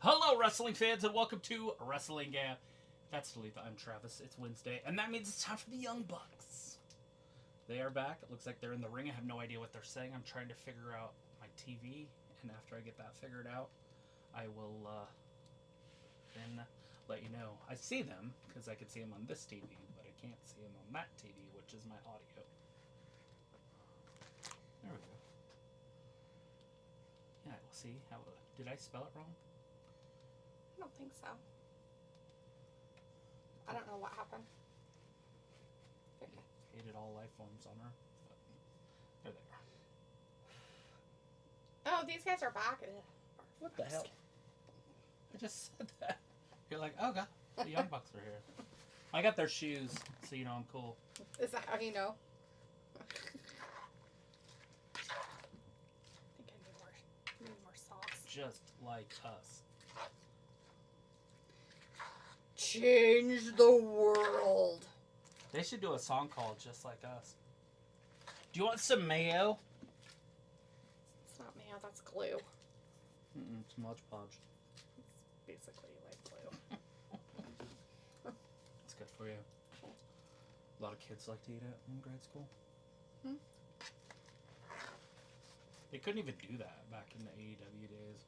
Hello, wrestling fans, and welcome to Wrestling Gab. That's Talitha. I'm Travis. It's Wednesday, and that means it's time for the Young Bucks. They are back. It looks like they're in the ring. I have no idea what they're saying. I'm trying to figure out my TV, and after I get that figured out, I will then let you know. I see them because I can see them on this TV, but I can't see them on that TV, which is my audio. There we go. Yeah, we'll see. How did I spell it wrong? I don't think so. I don't know what happened. Okay. Hated all life forms on her, but there they are. Oh, these guys are back. What the hell? I just said that. You're like, oh god, the Young Bucks are here. I got their shoes, so you know I'm cool. Is that how you know? I think I need more sauce. Just like us. Change the world. They should do a song called Just Like Us. Do you want some mayo? It's not mayo, that's glue. It's Mod Podge. It's basically like glue. It's good for you. A lot of kids like to eat it in grade school. They couldn't even do that back in the AEW days.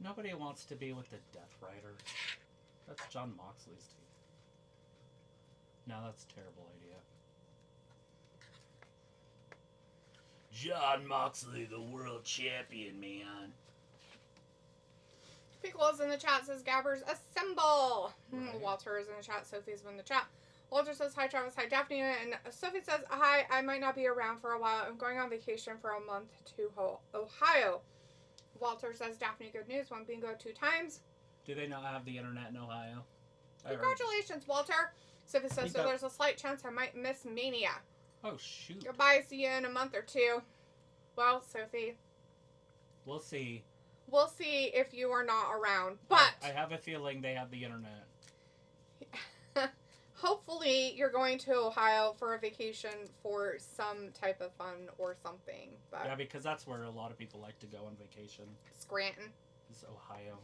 Nobody wants to be with the Death Rider. That's John Moxley's team. No, that's a terrible idea. John Moxley, the world champion, man. Pickles in the chat says Gabbers assemble. Right. Walter is in the chat. Sophie's in the chat. Walter says hi Travis, hi Daphne, and Sophie says hi. I might not be around for a while. I'm going on vacation for a month to Ohio. Walter says Daphne, good news. One bingo 2 times. Do they not have the internet in Ohio? Congratulations, Walter. Sophie says so. There's a slight chance I might miss Mania. Oh shoot. Goodbye. See you in a month or 2. Well, Sophie. We'll see. We'll see if you are not around. But I have a feeling they have the internet. Hopefully you're going to Ohio for a vacation for some type of fun or something. But Yeah, because that's where a lot of people like to go on vacation. Scranton. Is Ohio.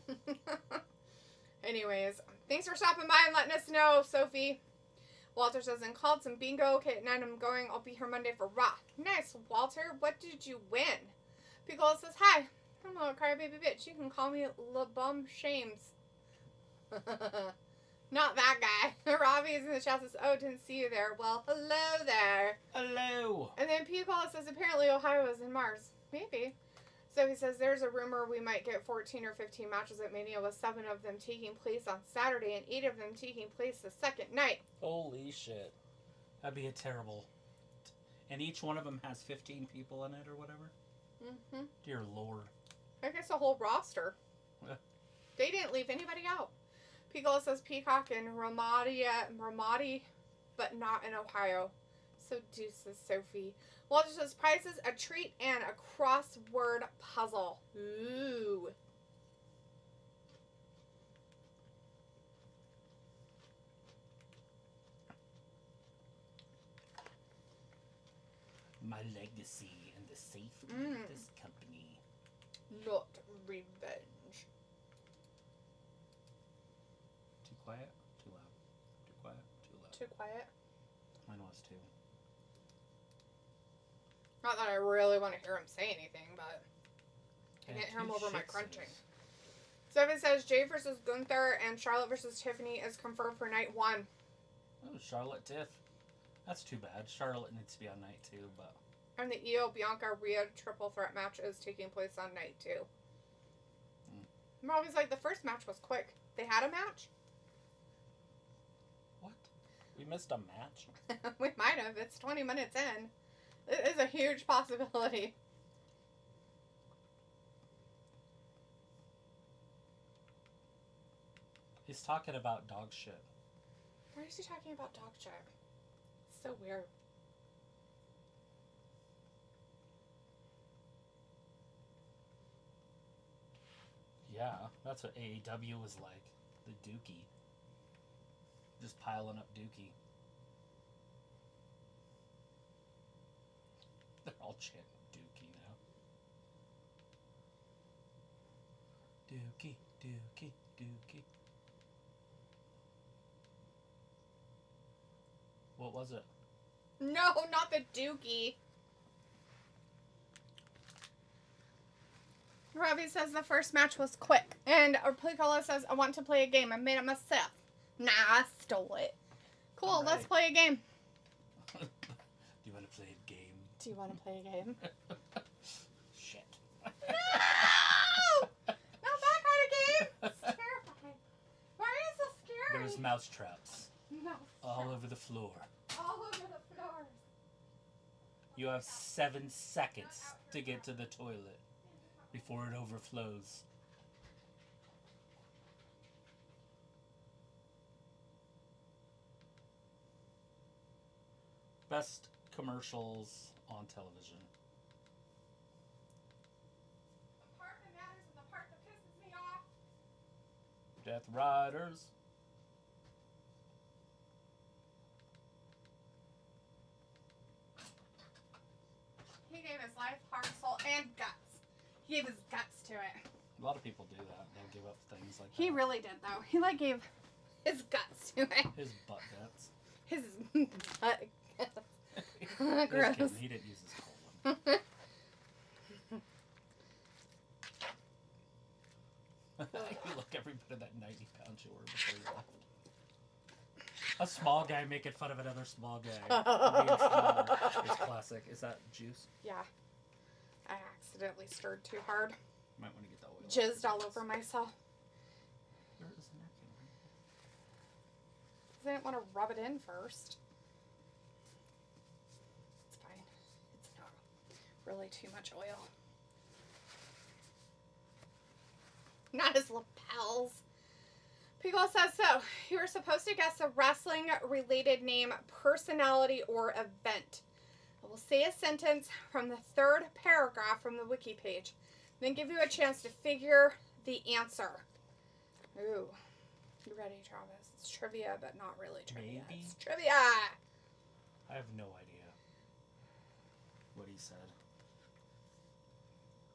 Anyways, thanks for stopping by and letting us know, Sophie. Walter says, and called some bingo. Okay, at 9 I'm going. I'll be here Monday for Raw. Nice, Walter. What did you win? Pickle says, hi. I'm a crybaby bitch. You can call me La Bum Shames. Not that guy. Robbie is in the chat says, oh, didn't see you there. Well, hello there. Hello. And then Pickle says, apparently Ohio is in Mars. Maybe. So he says, there's a rumor we might get 14 or 15 matches at Mania with 7 of them taking place on Saturday and 8 of them taking place the second night. Holy shit. That'd be a terrible. And each one of them has 15 people in it or whatever? Mm-hmm. Dear Lord. I guess a whole roster. Yeah. They didn't leave anybody out. Piccolo says Peacock and Ramadi, but not in Ohio. So deuces, Sophie. Walter says prizes, a treat, and a crossword puzzle. Ooh. My legacy and the safety of this company. Not revenge. Too quiet? Too loud? Too quiet? Too loud? Too quiet. Mine was too. Not that I really want to hear him say anything, but I can't hear him over my crunching. Seven says Jay versus Gunther and Charlotte versus Tiffany is confirmed for night 1. Oh, Charlotte Tiff. That's too bad. Charlotte needs to be on night 2, but... And the Io Bianca Rhea triple threat match is taking place on night 2. I'm always like, the first match was quick. They had a match? What? We missed a match? We might have. It's 20 minutes in. It is a huge possibility. He's talking about dog shit. Why is he talking about dog shit? It's so weird. Yeah, that's what AEW was like. The Dookie. Just piling up dookie. They're all chanting dookie now. Dookie, dookie, dookie. What was it? No, not the dookie. Robbie says the first match was quick. And Plicola says, I want to play a game. I made it myself. Nah, I stole it. Cool, All right. let's play a game. Do you want to play a game? Do you want to play a game? Shit. No! Not that kind of game! It's terrifying. Why is it so scary? There's mouse traps No. all over the floor. All over the floors. You have 7 seconds to get to the toilet before it overflows. Best commercials on television. The part that matters and the part that pisses me off. Death Riders. He gave his life, heart, soul, and guts. He gave his guts to it. A lot of people do that. They'll give up things like that. He really did, though. He, gave his guts to it. His butt guts. His butt guts. Just Gross. kidding. He didn't use his colon. You look every bit of that 90-pound you were before you left. A small guy making fun of another small guy. Being smaller. It's classic. Is that juice? Yeah. I accidentally stirred too hard. Might want to get that oil. Jizzed all over myself. Where is the napkin? Because I didn't want to rub it in first. It's fine. It's not really too much oil. Not his lapels. Pico says so. You were supposed to guess a wrestling related name, personality, or event. I will say a sentence from the third paragraph from the wiki page, then give you a chance to figure the answer. Ooh. You ready, Travis? It's trivia, but not really trivia. Maybe. It's trivia! I have no idea what he said.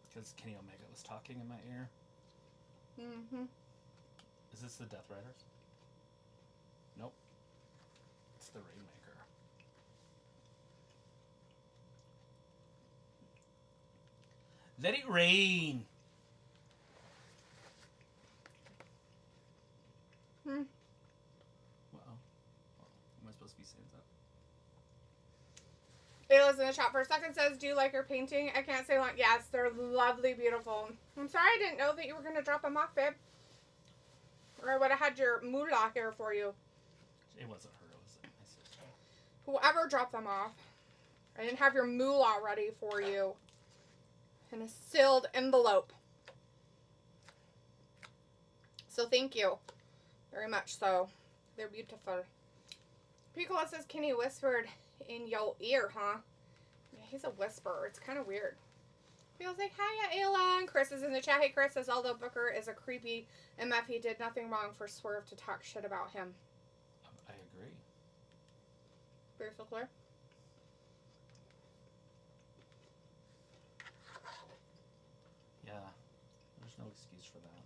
Because Kenny Omega was talking in my ear. Mm-hmm. Is this the Death Riders? Nope. It's the Rainmaker. Let it rain! Hmm. Uh-oh. Am I supposed to be saying that? Ayla's in the chat for a second says, do you like your painting? I can't say like, yes, they're lovely, beautiful. I'm sorry I didn't know that you were going to drop them off, babe. Or I would have had your moolah here for you. It wasn't her, it was my sister. Whoever dropped them off. I didn't have your moolah ready for you. In a sealed envelope. So thank you. Very much so. They're beautiful. Picola says, Kenny whispered in your ear, huh? Yeah, he's a whisperer. It's kind of weird. Feels like, hiya, Ayla. And Chris is in the chat. Hey, Chris says, although Booker is a creepy MF, he did nothing wrong for Swerve to talk shit about him. I agree. Crystal clear? Yeah, there's no excuse for that.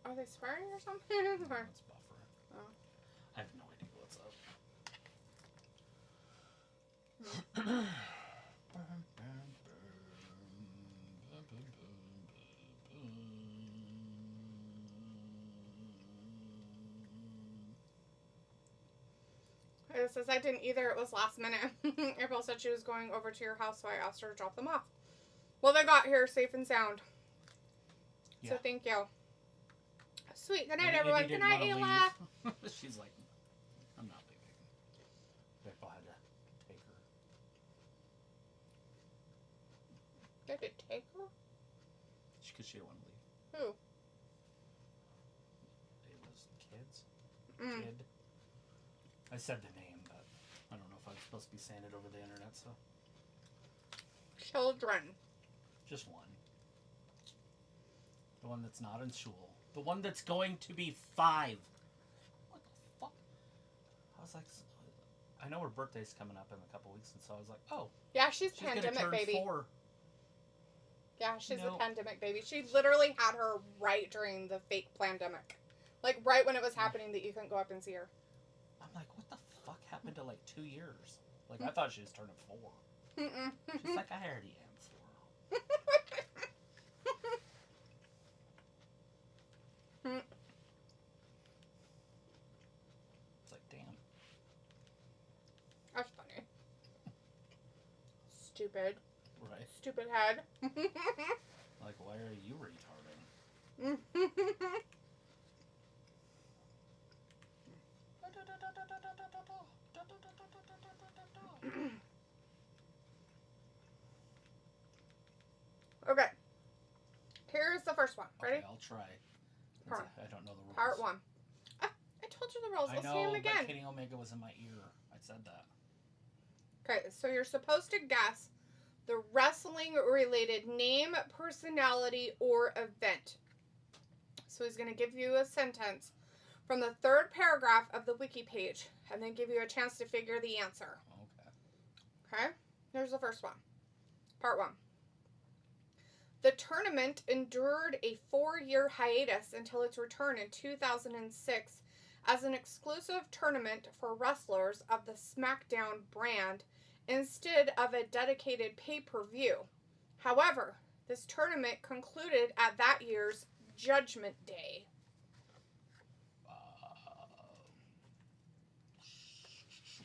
Are they swearing or something? Or- It's buffering. Oh. I have no idea what's up. It says, I didn't either. It was last minute. April said she was going over to your house, so I asked her to drop them off. Well, they got here safe and sound. Yeah. So thank you. Sweet. Good night, Maybe everyone. he Good didn't night, wanna Ayla. leave. She's like, I'm not leaving. April had to take her. Did it take her? Because she didn't want to leave. Who? Ayla's kids. Mm. Kid. I said the name, but I don't know if I'm supposed to be saying it over the internet, so. Children. Just one. The one that's not in school. The one that's going to be 5. What the fuck? I was like, I know her birthday's coming up in a couple weeks, and so I was like, oh. Yeah, she's gonna pandemic turn baby. 4. Yeah, she's No. a pandemic baby. She literally had her right during the fake pandemic. Like, right when it was happening that you couldn't go up and see her. I'm like, what the fuck happened to, like, 2 years? Like, I thought she was turning 4. She's like, I already am 4. It's like, damn. That's funny. Stupid. Right. Stupid head. Like, why are you retarding? Okay. Here's the first one. Ready? Okay, I'll try. I don't know the rules. Part 1. I told you the rules. I'll say them again. But Kenny Omega was in my ear. I said that. Okay, so you're supposed to guess the wrestling-related name, personality, or event. So he's going to give you a sentence from the 3rd paragraph of the wiki page, and then give you a chance to figure the answer. Okay. Okay? Here's the first one. Part 1. The tournament endured a 4-year hiatus until its return in 2006 as an exclusive tournament for wrestlers of the SmackDown brand instead of a dedicated pay-per-view. However, this tournament concluded at that year's Judgment Day.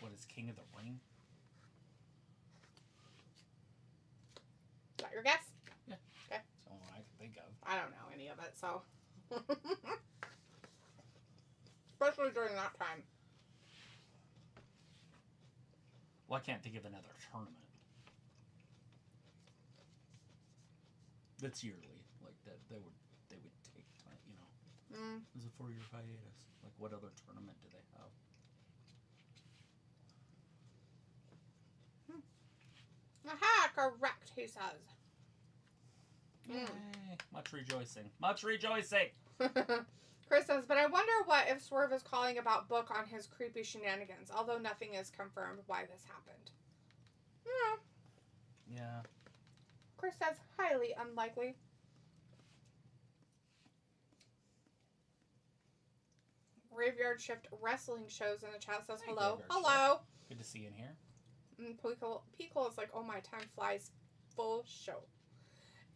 What is King of the Ring? Is that your guess? Yeah. Okay. That's the only one I can think of. I don't know any of it, so. Especially during that time. Well, I can't think of another tournament that's yearly, like that. They would take time, you know. It was a 4-year hiatus. Like, what other tournament do they have? Aha, correct, he says. Yay! Much rejoicing. Much rejoicing. Chris says, but I wonder what if Swerve is calling about Book on his creepy shenanigans, although nothing is confirmed why this happened. Yeah. Chris says, highly unlikely. Graveyard Shift Wrestling shows in the chat says, Hey, hello. Graveyard Hello. Good to see you in here. Pico is like, oh my, time flies. Full show.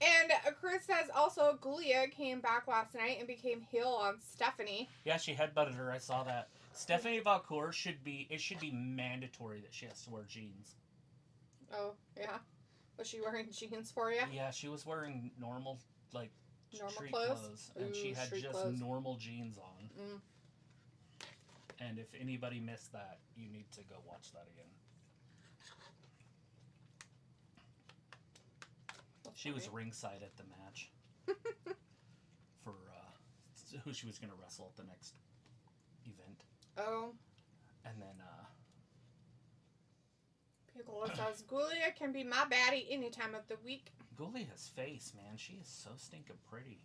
And Chris says also Gulia came back last night and became heel on Stephanie. Yeah, she headbutted her. I saw that. Stephanie Valcour should be mandatory that she has to wear jeans. Oh, yeah. Was she wearing jeans for you? Yeah, she was wearing normal street clothes. And she had just normal jeans on. And if anybody missed that, you need to go watch that again. She was ringside at the match for who she was going to wrestle at the next event. Oh. And then Piccolo says, Gulia can be my baddie any time of the week. Gulia's face, man, she is so stinking pretty.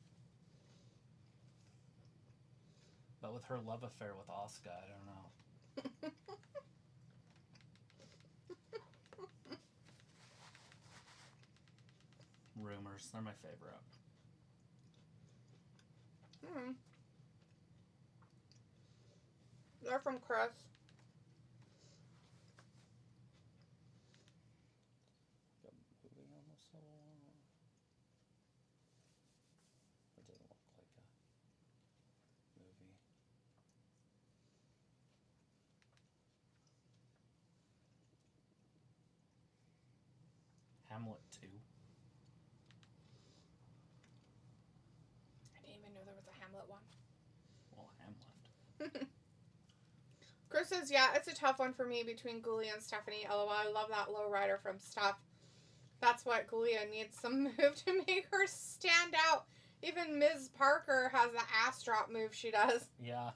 But with her love affair with Asuka, I don't know. Rumors, they're my favorite. They're from Chris. Movie on the soul. It didn't look like a movie. Hamlet 2. I didn't even know there was a Hamlet one. Well, Hamlet. Chris says, yeah, it's a tough one for me between Gulia and Stephanie. LOL, I love that lowrider from Stuff. That's what Gulia needs, some move to make her stand out. Even Ms. Parker has the ass drop move she does. Yeah.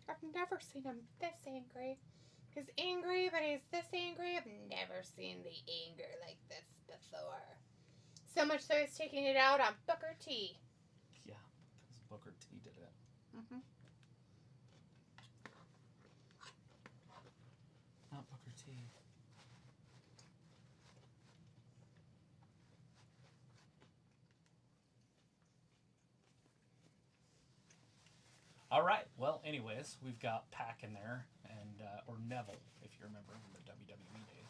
I've never seen him this angry. He's angry, but he's this angry. I've never seen the anger like this Thor. So much so he's taking it out on Booker T. Yeah, because Booker T did it. Mm-hmm. Not Booker T. All right. Well, anyways, we've got Pac in there, and or Neville, if you remember from the WWE days,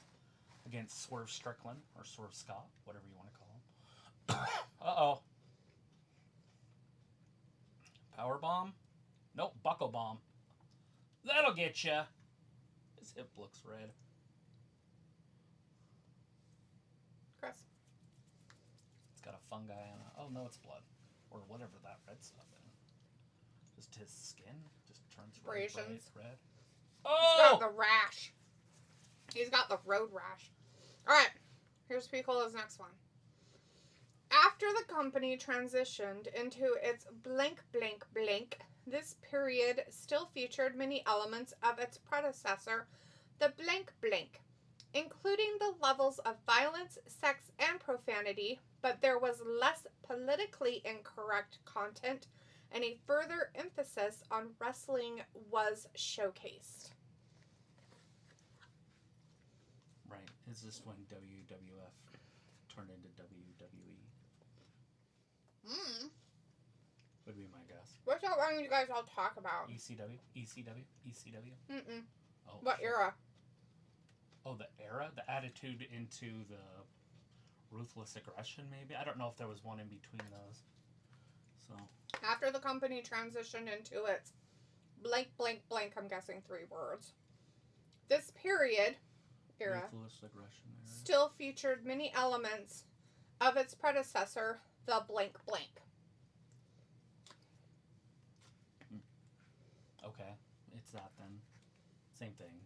against Swerve Strickland or Swerve Scott, whatever you want to call him. Uh-oh. Power bomb? Nope, buckle bomb. That'll get ya. His hip looks red. Chris. It's got a fungi on it. Oh no, it's blood, or whatever that red stuff is. Just his skin just turns red. Oh! He's got the rash. He's got the road rash. Alright, here's Piccolo's next one. After the company transitioned into its blank, this period still featured many elements of its predecessor, the blank, including the levels of violence, sex, and profanity, but there was less politically incorrect content, and a further emphasis on wrestling was showcased. Right. Is this when WWF turned into WWE? Would be my guess. What's that one you guys all talk about? ECW? Mm-mm. Oh, What shit. era? Oh, the era? The attitude into the ruthless aggression, maybe? I don't know if there was one in between those. So... After the company transitioned into its blank, I'm guessing 3 words. This period, era, ruthless aggression era, still featured many elements of its predecessor, the blank. Okay, it's that then. Same thing.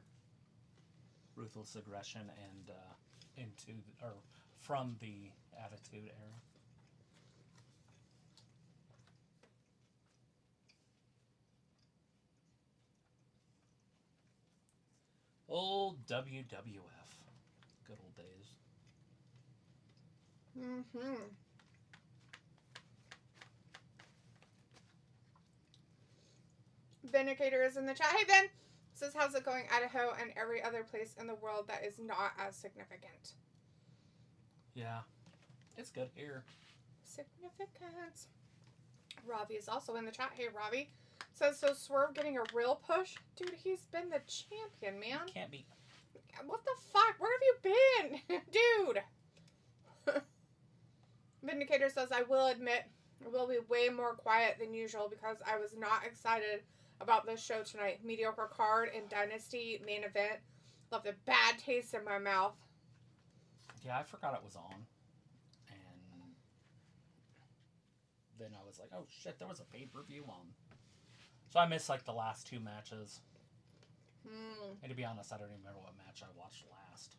Ruthless aggression and from the Attitude Era. Old WWF. Good old days. Mm-hmm. Vindicator is in the chat. Hey, Ben! Says, how's it going, Idaho, and every other place in the world that is not as significant? Yeah. It's good here. Significance. Robbie is also in the chat. Hey, Robbie. Says, so Swerve getting a real push? Dude, he's been the champion, man. Can't be. What the fuck? Where have you been? Dude. Vindicator says, I will admit, it will be way more quiet than usual because I was not excited about this show tonight. Mediocre card and Dynasty main event. Left a bad taste in my mouth. Yeah, I forgot it was on. And then I was like, oh shit, there was a pay-per-view on. So I missed like the last 2 matches. And to be honest, I don't even remember what match I watched last.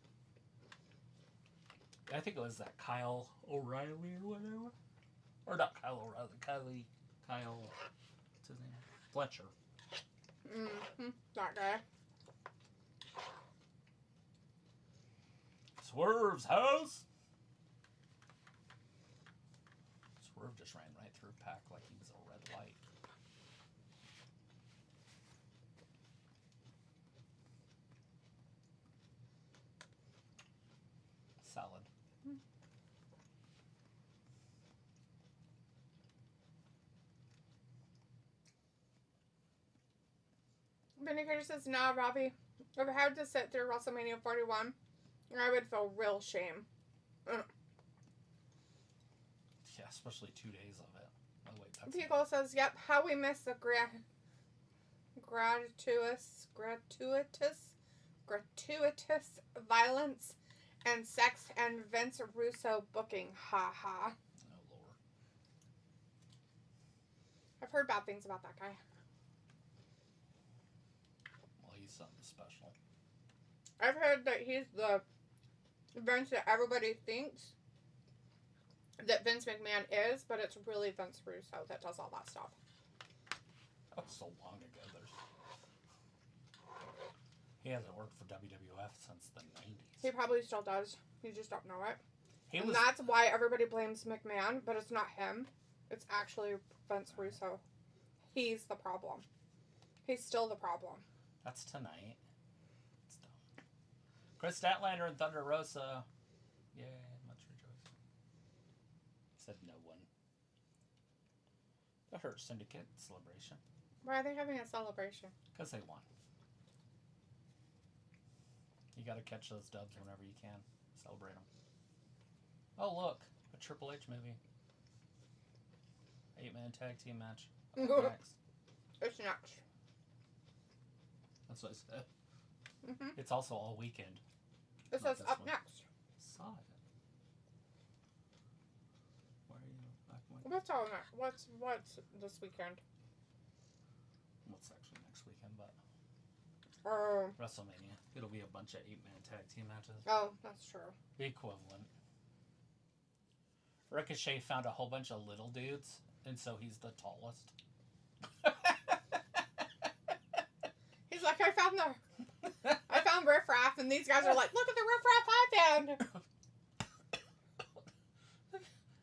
I think it was that Kyle O'Reilly or whatever. Or not Kyle O'Reilly. Kyle... What's his name? Fletcher. That guy. Swerve's house! Swerve just ran right through Pac like he was a red light. Salad. Vindicator says, nah, Robbie. If I had to sit through WrestleMania 41, I would feel real shame. Yeah, especially 2 days of it. Oh, wait, that's Pico says, yep, how we miss the gratuitous violence and sex and Vince Russo booking. Ha ha. Oh, Lord. I've heard bad things about that guy. Well, he's something special. I've heard that he's the Vince that everybody thinks that Vince McMahon is, but it's really Vince Russo that does all that stuff. That was so long ago. He hasn't worked for WWF since the 90s. He probably still does. You just don't know it. He And was. that's why everybody blames McMahon, but it's not him. It's actually Vince Russo. He's the problem. He's still the problem. That's tonight. It's dumb. Chris Statlander and Thunder Rosa. Yay, much rejoicing. Said no one. The Hurt Syndicate celebration. Why are they having a celebration? Because they won. You gotta catch those dubs whenever you can. Celebrate them. Oh, look. A Triple H movie. 8-man tag team match. Next. It's next. That's what I said. Mm-hmm. It's also all weekend. It Not says this up one. next. Saw it. Where are you? Back when? What's all next? What's this weekend? What's actually next weekend, but Oh. WrestleMania. It'll be a bunch of 8-man tag team matches. Oh, that's true. The equivalent. Ricochet found a whole bunch of little dudes, and so he's the tallest. He's like, I found Riff Raff, and these guys are like, look at the Riff Raff I found.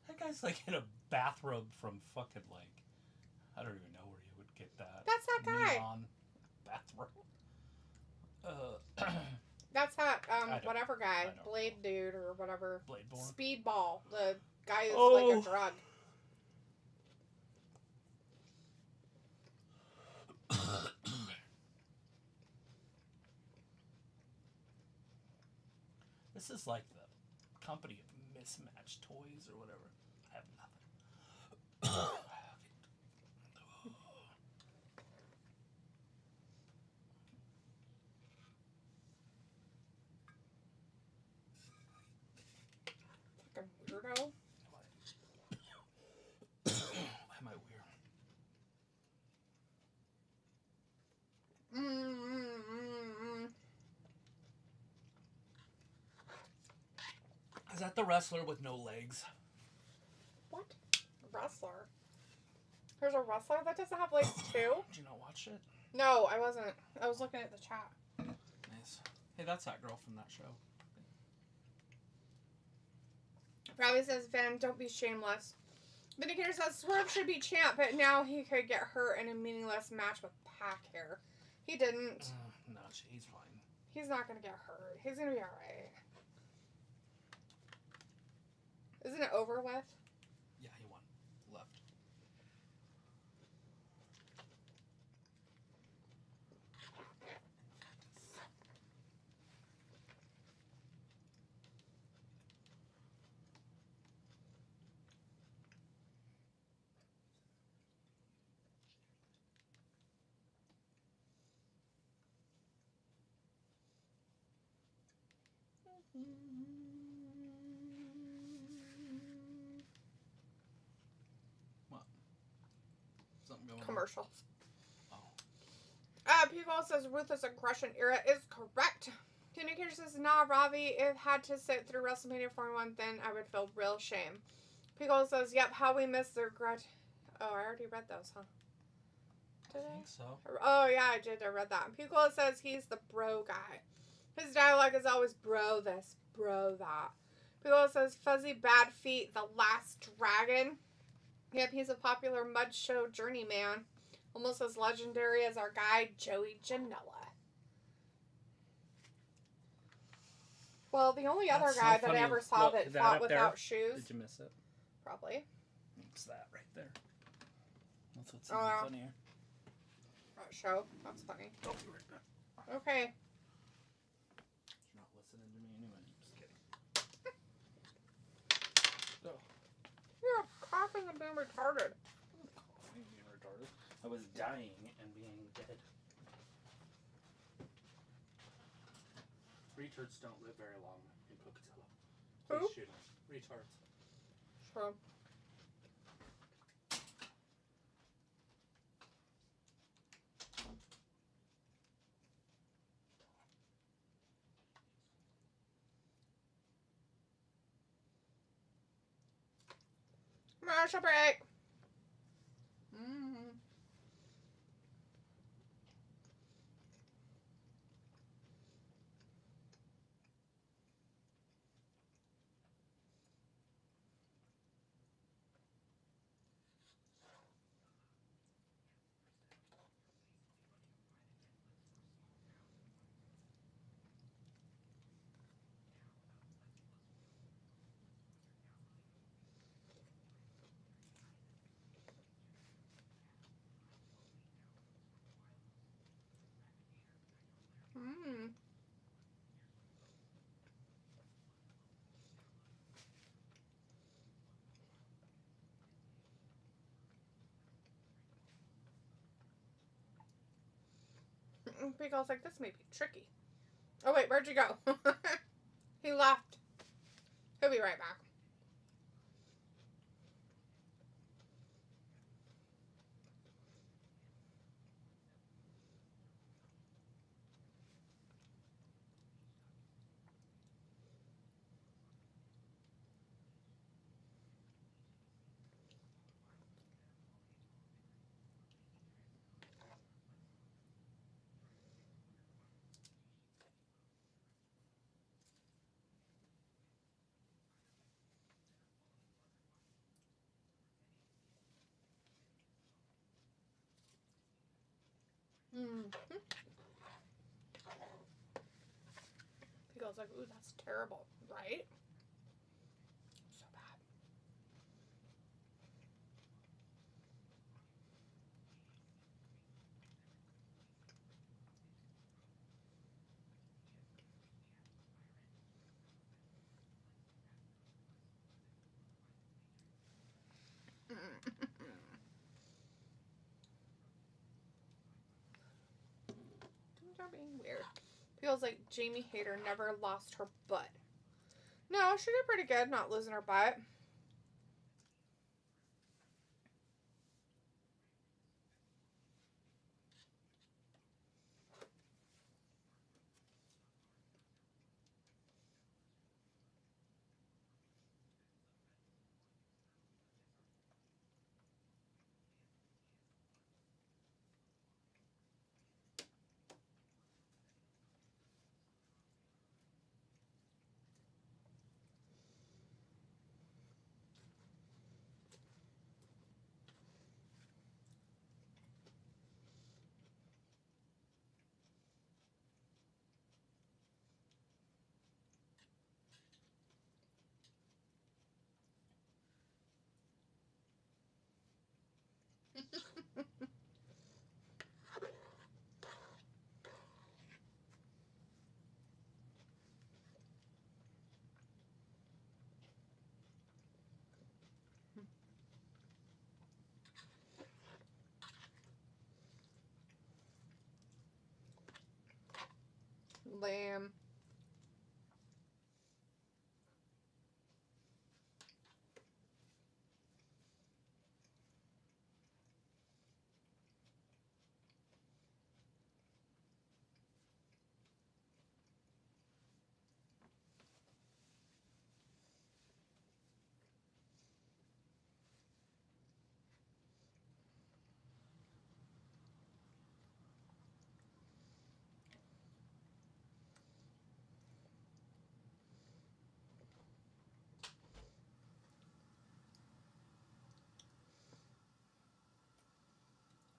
That guy's like in a bathrobe from fucking like, I don't even know where you would get that. That's that guy. Neon bathrobe. That's that whatever guy, I don't Blade dude or whatever. Bladeborn. Speedball, the guy who's Oh. like a drug. This is like the company of mismatched toys or whatever. I have nothing. Fucking weirdo. Why am I weird? Is that the wrestler with no legs? What? Wrestler? There's a wrestler that doesn't have legs too? Did you not watch it? No, I wasn't. I was looking at the chat. Nice. Hey, that's that girl from that show. Robbie says, Van, don't be shameless. Vindicator says, Swerve should be champ, but now he could get hurt in a meaningless match with Pac here. He didn't. No, he's fine. He's not going to get hurt. He's going to be alright. Isn't it over with? Yeah, he won. Left. What? Something going Commercials. on? Oh. People says Ruthless Aggression era is correct. Vindicator says, nah, Ravi, if had to sit through WrestleMania 41, then I would feel real shame. Pico says, yep, how we missed their grudge. Oh, I already read those, huh? Did I think so. Oh, yeah, I did. I read that. And Pico says he's the bro guy. His dialogue is always bro this, bro that. Pico says Fuzzy Bad Feet, the last dragon. Yep, he's a popular mud show journeyman. Almost as legendary as our guy, Joey Janela. Well, the only other That's so guy that funny. I ever saw Look, that that fought up without there? shoes, Did you miss it? probably. It's that right there. That's what's Oh, yeah. funnier. That show. That's funny. I'll be right back. Okay. You're not listening to me anyway. Just kidding. Oh. You're coughing and being retarded. Coughing, being retarded. I was dying and being dead. Retards don't live very long in Pocatello. Who? Please shoot us. Retards. Sure. Commercial break. Because like, this may be tricky. Oh wait, where'd you go? He left. He'll be right back. Mm-hmm. He goes like, ooh, that's terrible, right? So bad. Stop being weird. Feels like Jamie Hayter never lost her butt. No, she did pretty good not losing her butt. Lame.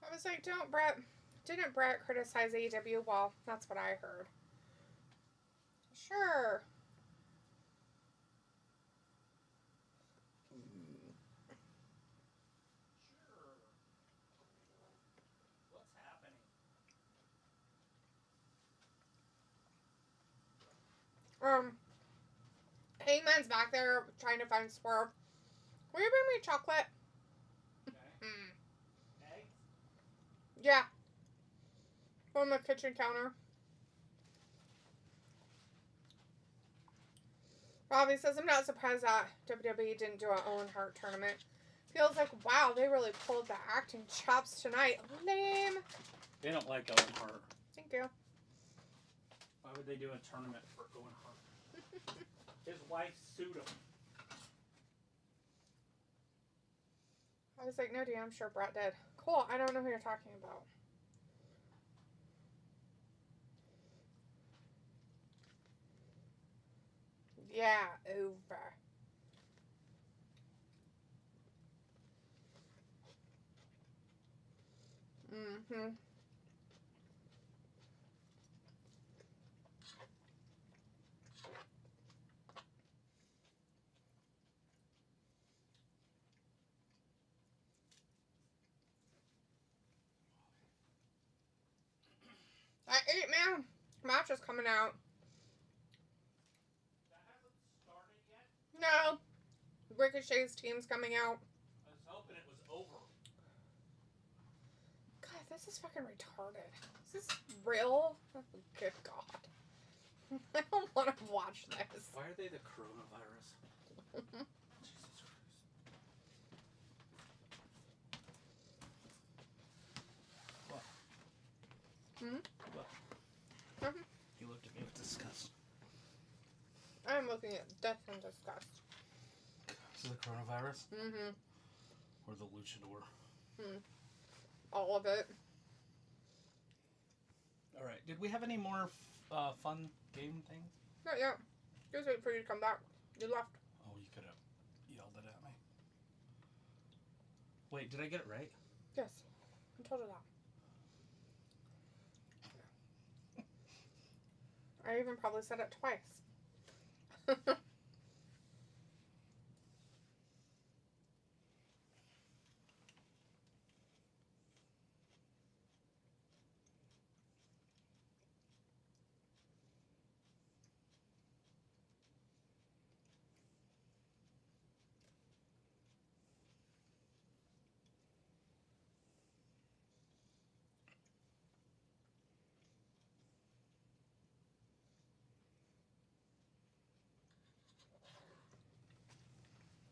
I was like, didn't Brett criticize AEW? Well, that's what I heard. Sure. What's happening? Hangman's back there trying to find Swerve. Will you bring me chocolate? Okay. Eggs? Yeah. From the kitchen counter. Robbie says, I'm not surprised that WWE didn't do an Owen Hart tournament. Feels like, wow, they really pulled the acting chops tonight. Lame. They don't like Owen Hart. Thank you. Why would they do a tournament for Owen Hart? His wife sued him. I was like, no, dude, I'm sure Brett did. Cool, I don't know who you're talking about. Yeah, over. Mm-hmm. That 8-man match is coming out. That hasn't started yet? No. Ricochet's team's coming out. I was hoping it was over. God, this is fucking retarded. This is real? Good God. I don't want to watch this. Why are they the coronavirus? Jesus Christ. What? What? Nothing. You looked at me with disgust. I'm looking at death and disgust. This is the coronavirus? Mm-hmm. Or the luchador? All of it. Alright, did we have any more fun game things? Not yet. Just wait for you to come back. You left. Oh, you could have yelled it at me. Wait, did I get it right? Yes. I told her that. I even probably said it twice.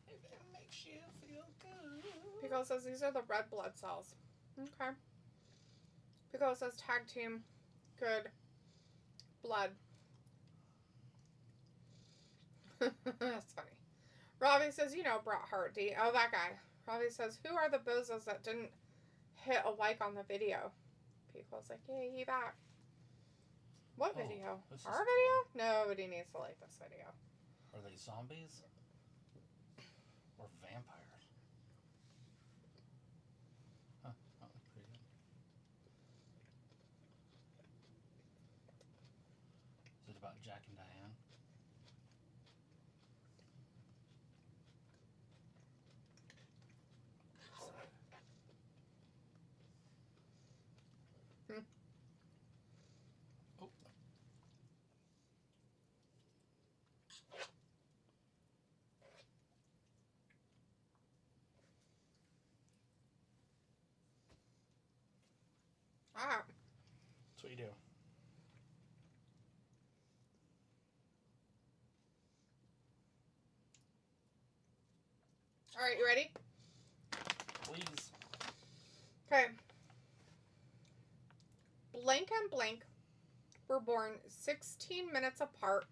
It makes you feel good. Pico says these are the red blood cells. Okay. Pico says tag team. Good. Blood. That's funny. Robbie says, you know Bret Hart, D. Oh, that guy. Robbie says, who are the bozos that didn't hit a like on the video? Pico's like, yay, he back. What video? Our video? Nobody needs to like this video. Are they zombies? Or vampires? Huh, that looks pretty good. Is it about Jack and Diane? Oh. Ah. That's what you do. Alright, you ready? Please. Okay. Blank and Blank were born 16 minutes apart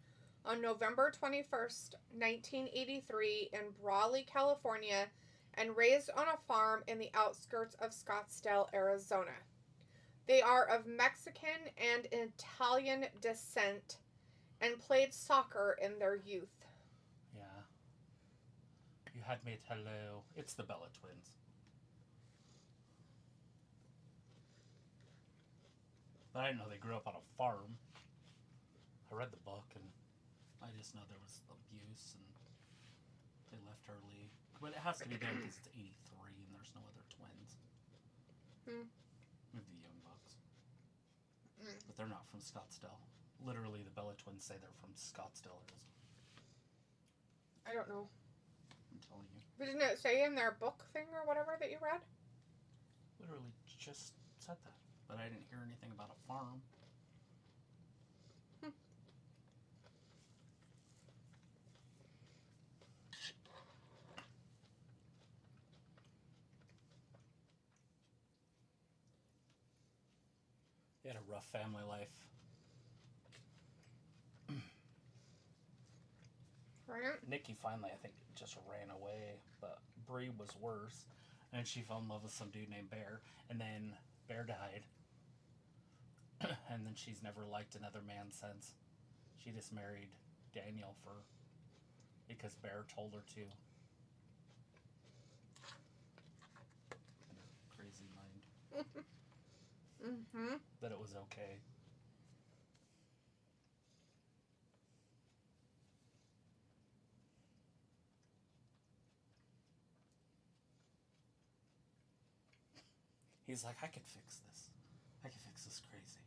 on November 21st, 1983 in Brawley, California, and raised on a farm in the outskirts of Scottsdale, Arizona. They are of Mexican and Italian descent and played soccer in their youth. Yeah. You had me at hello. It's the Bella twins. But I didn't know they grew up on a farm. I read the book and I just know there was abuse and they left early. But it has to be them because it's 83 and there's no other twins. Maybe the Young Bucks. But they're not from Scottsdale. Literally, the Bella twins say they're from Scottsdale, Arizona. I don't know. I'm telling you. But didn't it say in their book thing or whatever that you read? Literally just said that. But I didn't hear anything about a farm. He had a rough family life. Right? Nikki finally, I think, just ran away, but Bree was worse. And she fell in love with some dude named Bear. And then Bear died. And then she's never liked another man since. She just married Daniel because Bear told her to. In her crazy mind. That it was okay. He's like, I can fix this. I can fix this crazy.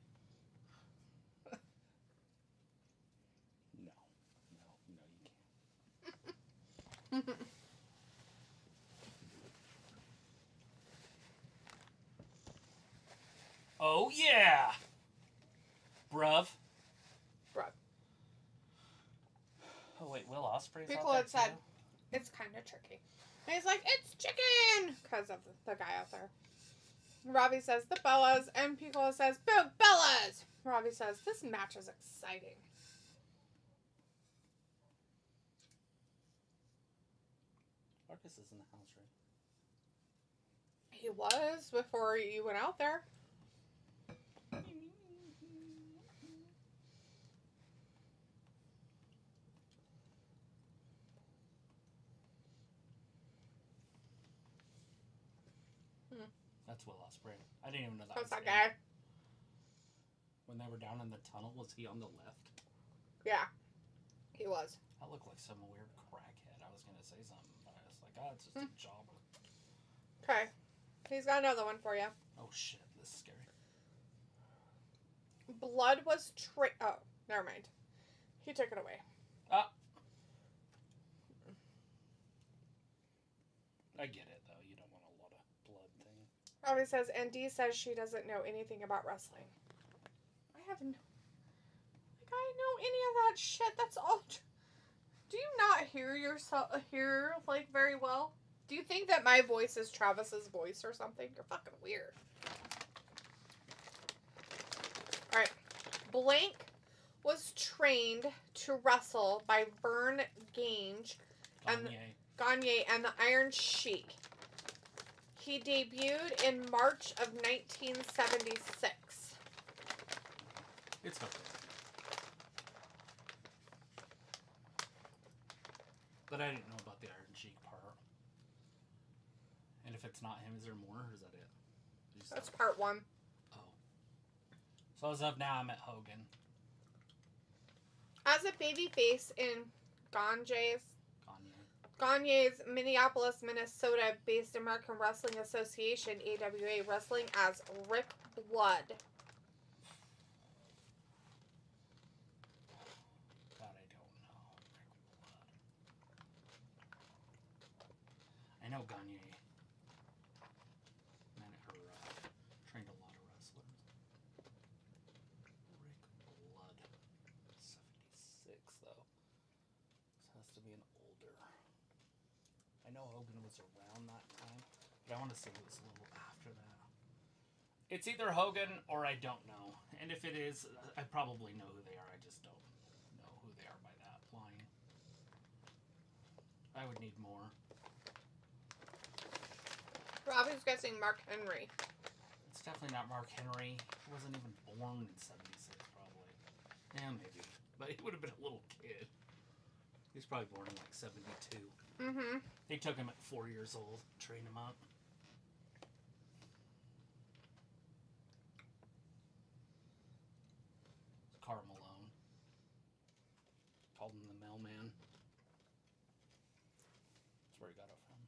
No, you can't. Oh, yeah! Bruv. Bruv. Oh, wait, Will Ospreay's People out had there, said too? it's kind of tricky. And he's like, it's chicken! Because of the guy out there. Robbie says, the Bellas. And Piccolo says, boo, Bellas! Robbie says, this match is exciting. Marcus is in the house, right? He was before you went out there. That's Will Ospreay. I didn't even know that Who's was that him. guy? When they were down in the tunnel, was he on the left? Yeah, he was. That looked like some weird crackhead. I was going to say something, but I was like, oh, it's just a jobber. Okay. He's got another one for you. Oh, shit. This is scary. Blood was Oh, never mind. He took it away. Ah. I get it, though. You don't want a lot of blood thing. Robbie says, and Dee says she doesn't know anything about wrestling. I have no... Like, I know any of that shit. That's all... Do you not hear yourself... like, very well? Do you think that my voice is Travis's voice or something? You're fucking weird. Alright. Blank was trained to wrestle by Vern Gagne and the Iron Sheik. He debuted in March of 1976. It's okay. But I didn't know about the Iron Sheik part. And if it's not him, is there more, or is that it? That's part 1. Oh. So as of now, I'm at Hogan. As a babyface in Gagne's Minneapolis, Minnesota-based American Wrestling Association, AWA, wrestling as Rick Blood. God, I don't know. Rick Blood. I know Gagne trained a lot of wrestlers. Rick Blood. 76, though. This has to be an older. I know Hogan was around that time, but I want to say it was a little after that. It's either Hogan or I don't know. And if it is, I probably know who they are. I just don't know who they are by that line. I would need more. Robbie's guessing Mark Henry. It's definitely not Mark Henry. He wasn't even born in 76, probably. Yeah, maybe. But he would have been a little kid. He was probably born in like 72. Mm-hmm. They took him at 4 years old, trained him up. It's Karl Malone. Called him the mailman. That's where he got it from.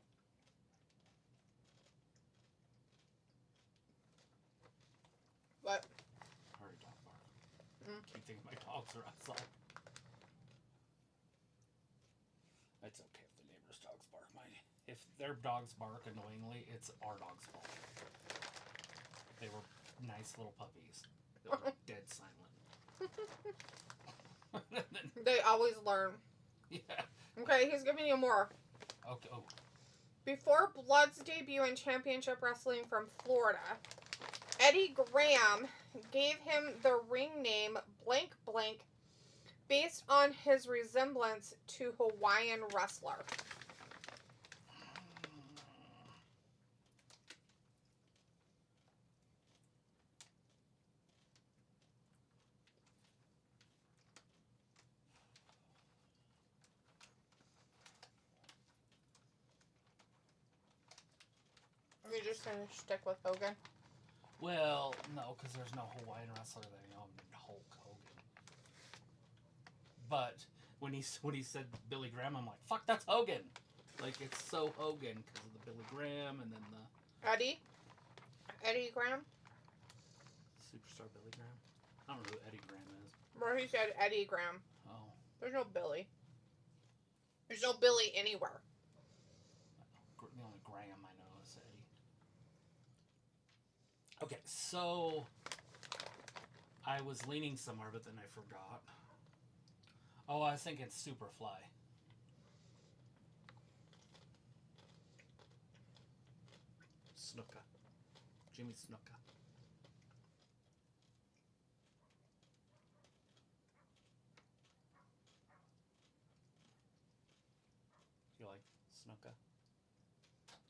What? Hurry, dog bark. Keep thinking my dogs are outside. It's okay if the neighbor's dogs bark. If their dogs bark annoyingly, it's our dog's fault. They were nice little puppies. They were dead silent. They always learn. Yeah. Okay, he's giving you more. Okay. Oh. Before Blood's debut in Championship Wrestling from Florida, Eddie Graham gave him the ring name Blank Blank based on his resemblance to Hawaiian wrestler. You're just gonna stick with Hogan? Well, no, because there's no Hawaiian wrestler that I know named Hulk Hogan. But when he said Billy Graham, I'm like, fuck, that's Hogan. Like, it's so Hogan because of the Billy Graham and then the... Eddie Graham? Superstar Billy Graham? I don't know who Eddie Graham is. Where he said Eddie Graham. Oh. There's no Billy. There's no Billy anywhere. The only Graham I know is Eddie. Okay, so I was leaning somewhere, but then I forgot. Oh, I was thinking Superfly. Snuka. Jimmy Snuka. You like Snuka?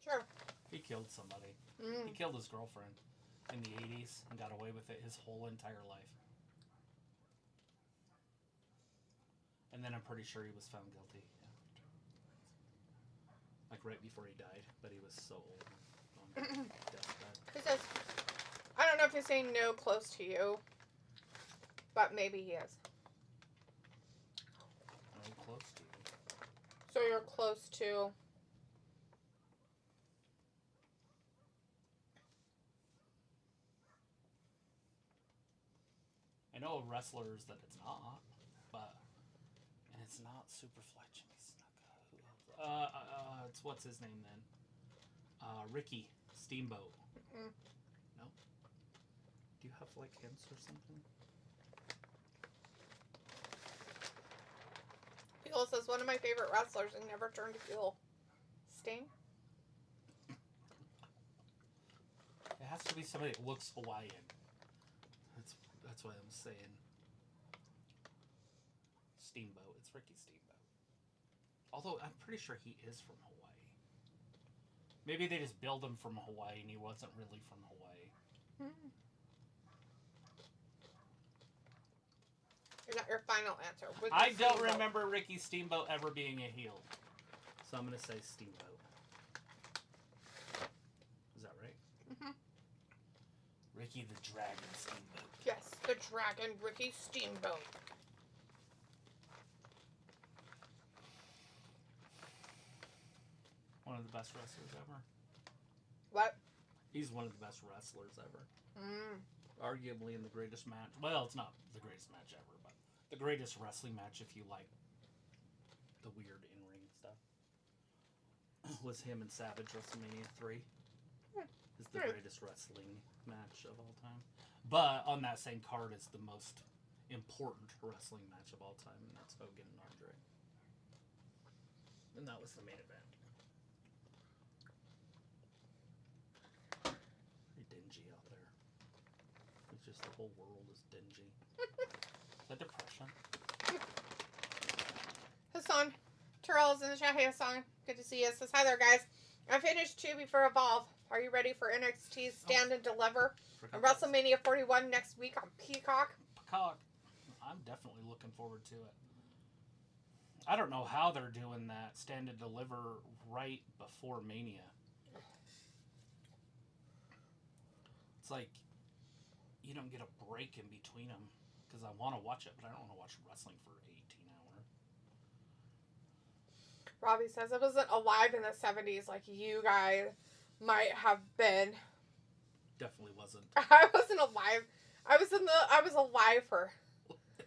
Sure. He killed somebody. Mm. He killed his girlfriend in the 80s and got away with it his whole entire life. And then I'm pretty sure he was found guilty. Like right before he died, but he was so old. Deathbed. He says, I don't know if he's saying no close to you, but maybe he is. No close to you. So you're close to... I know wrestlers that it's not, but... And it's not Superfly Jimmy Snuka. Who else? It's what's his name then? Ricky Steamboat. Mm. No? Do you have like hints or something? People says, one of my favorite wrestlers and never turned heel. Sting? It has to be somebody that looks Hawaiian. That's what I'm saying. Steamboat. It's Ricky Steamboat. Although I'm pretty sure he is from Hawaii. Maybe they just billed him from Hawaii and he wasn't really from Hawaii. Mm. Is that your final answer? Ricky I don't Steamboat. remember Ricky Steamboat ever being a heel. So I'm going to say Steamboat. Is that right? Mm-hmm. Ricky the Dragon Steamboat. Yes, the Dragon Ricky Steamboat. One of the best wrestlers ever. What? He's one of the best wrestlers ever. Mm. Arguably in the greatest match. Well, it's not the greatest match ever, but the greatest wrestling match if you like the weird in-ring stuff. Was him and Savage WrestleMania 3. Is the greatest wrestling match of all time. But on that same card is the most important wrestling match of all time, and that's Hogan and Andre. And that was the main event. Very dingy out there. It's just the whole world is dingy. Is that depression? Hassan Terrell's in the chat. Hey Hassan, good to see you. Says hi there, guys. I finished 2 before Evolve. Are you ready for NXT's Stand and Deliver on WrestleMania 41 next week on Peacock? I'm definitely looking forward to it. I don't know how they're doing that Stand and Deliver right before Mania. It's like you don't get a break in between them because I want to watch it, but I don't want to watch wrestling for 18 hours. Robbie says I wasn't alive in the 70s like you guys might have been. Definitely wasn't. I wasn't alive. I was alive for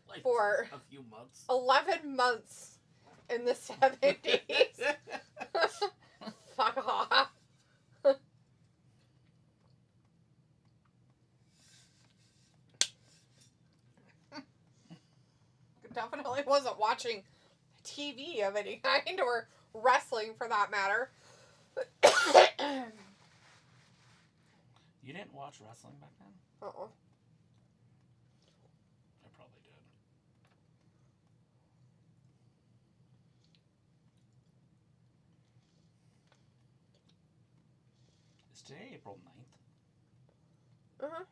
like for a few months. 11 months in the 70s. Fuck off. Definitely wasn't watching TV of any kind or wrestling for that matter. You didn't watch wrestling back then? Uh-uh. I probably did. Is today April 9th? Uh-huh.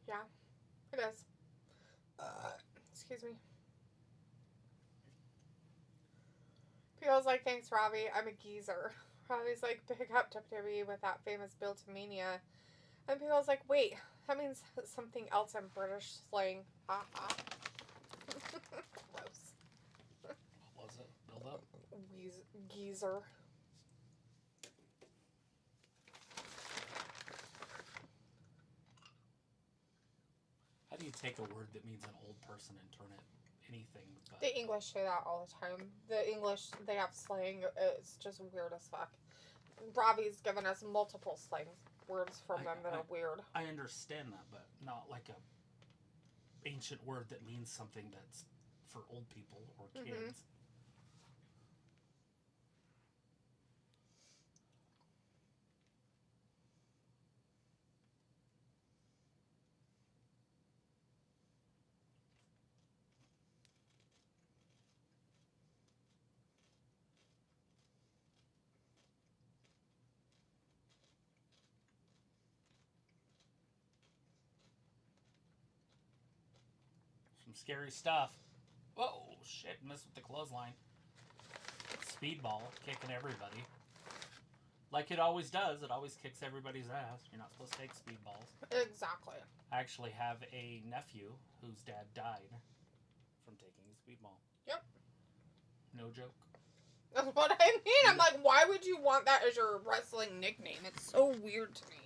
Yeah, it is. Excuse me. People's like, thanks, Robbie. I'm a geezer. Robbie's like, pick up WWE with that famous Build to Mania. And people's like, wait, that means something else in British slang. Ha-ha. Gross. What was it? Build up? Geezer. How do you take a word that means an old person and turn it anything. But The English say that all the time. The English, they have slang. It's just weird as fuck. Robbie's given us multiple slang words from them that are weird. I understand that, but not like a ancient word that means something that's for old people or kids. Mm-hmm. Some scary stuff. Whoa, shit, missed with the clothesline. Speedball, kicking everybody. Like it always does, it always kicks everybody's ass. You're not supposed to take speedballs. Exactly. I actually have a nephew whose dad died from taking a speedball. Yep. No joke. That's what I mean. I'm like, why would you want that as your wrestling nickname? It's so weird to me.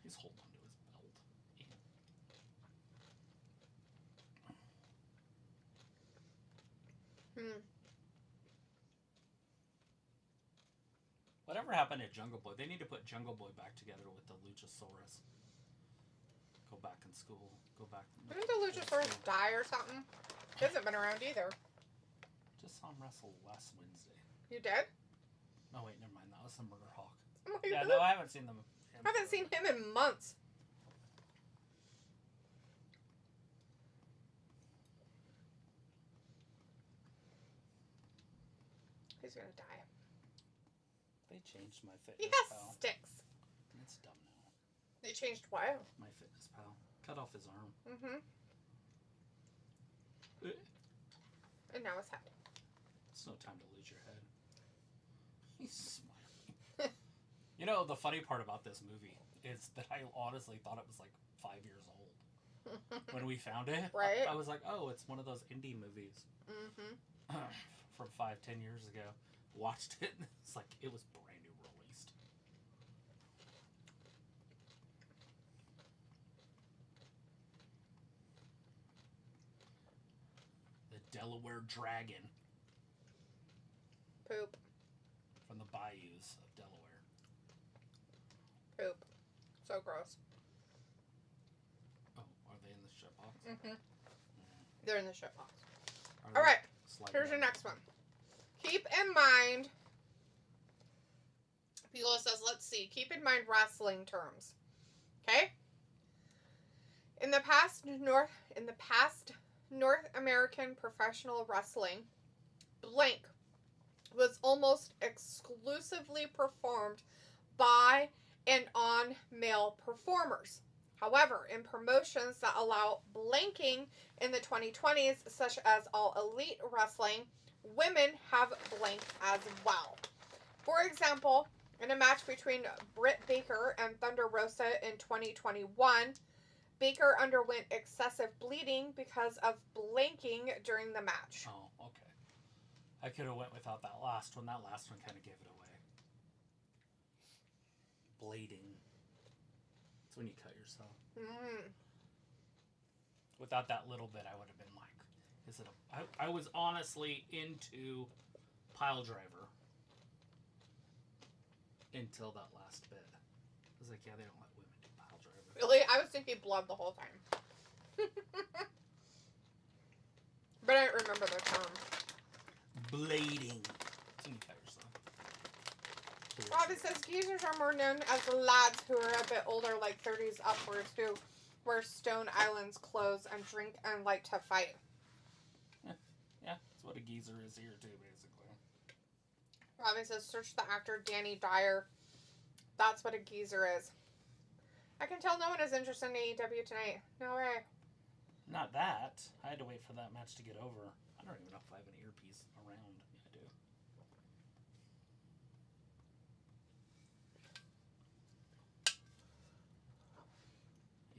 He's holding onto his belt. Whatever happened to Jungle Boy? They need to put Jungle Boy back together with the Luchasaurus. Go back in school. Go back. Didn't the Luchasaurus die or something? He hasn't been around either. Just saw him wrestle last Wednesday. You did? Oh wait, never mind. That was the Murder Hawk. Oh yeah, no, I haven't seen them. I haven't seen him in months. He's gonna die. They changed my fitness. He has pal. sticks. It's dumb now. They changed what? My fitness pal. Cut off his arm. Mm-hmm. And now his head. It's no time to lose your head. He's smiling. You know, the funny part about this movie is that I honestly thought it was like 5 years old. When we found it, right? I was like, oh, it's one of those indie movies. Mm-hmm. From 5-10 years ago. Watched it, and it's like it was brand new released. The Delaware Dragon. Poop. From the bayous of Delaware. Poop. So gross. Oh, are they in the shitbox? Mm-hmm. They're in the shitbox. All right. Here's your next one. Keep in mind. Pila says, let's see. Keep in mind wrestling terms. Okay? In the past North American professional wrestling, blank was almost exclusively performed by and on male performers. However, in promotions that allow blanking in the 2020s, such as All Elite Wrestling, women have blanked as well. For example, in a match between Britt Baker and Thunder Rosa in 2021, Baker underwent excessive bleeding because of blanking during the match. Oh, okay. I could have went without that last one. That last one kind of gave it away. Blading. It's when you cut yourself. Mm. Without that little bit, I would have been like, is it a... I was honestly into Pile Driver until that last bit. I was like, yeah, they don't let women do Pile Driver. Really? I was thinking blood the whole time. But I don't remember the term. Blading. It's when you cut yourself. Rob, it says geezers are more known as the lads who are a bit older, like 30s upwards, who wear Stone Island's clothes and drink and like to fight. Yeah, that's what a geezer is here too, basically. Robbie says, search the actor Danny Dyer. That's what a geezer is. I can tell no one is interested in AEW tonight. No way. Not that. I had to wait for that match to get over. I don't even know if I have an earpiece around. Yeah, I do.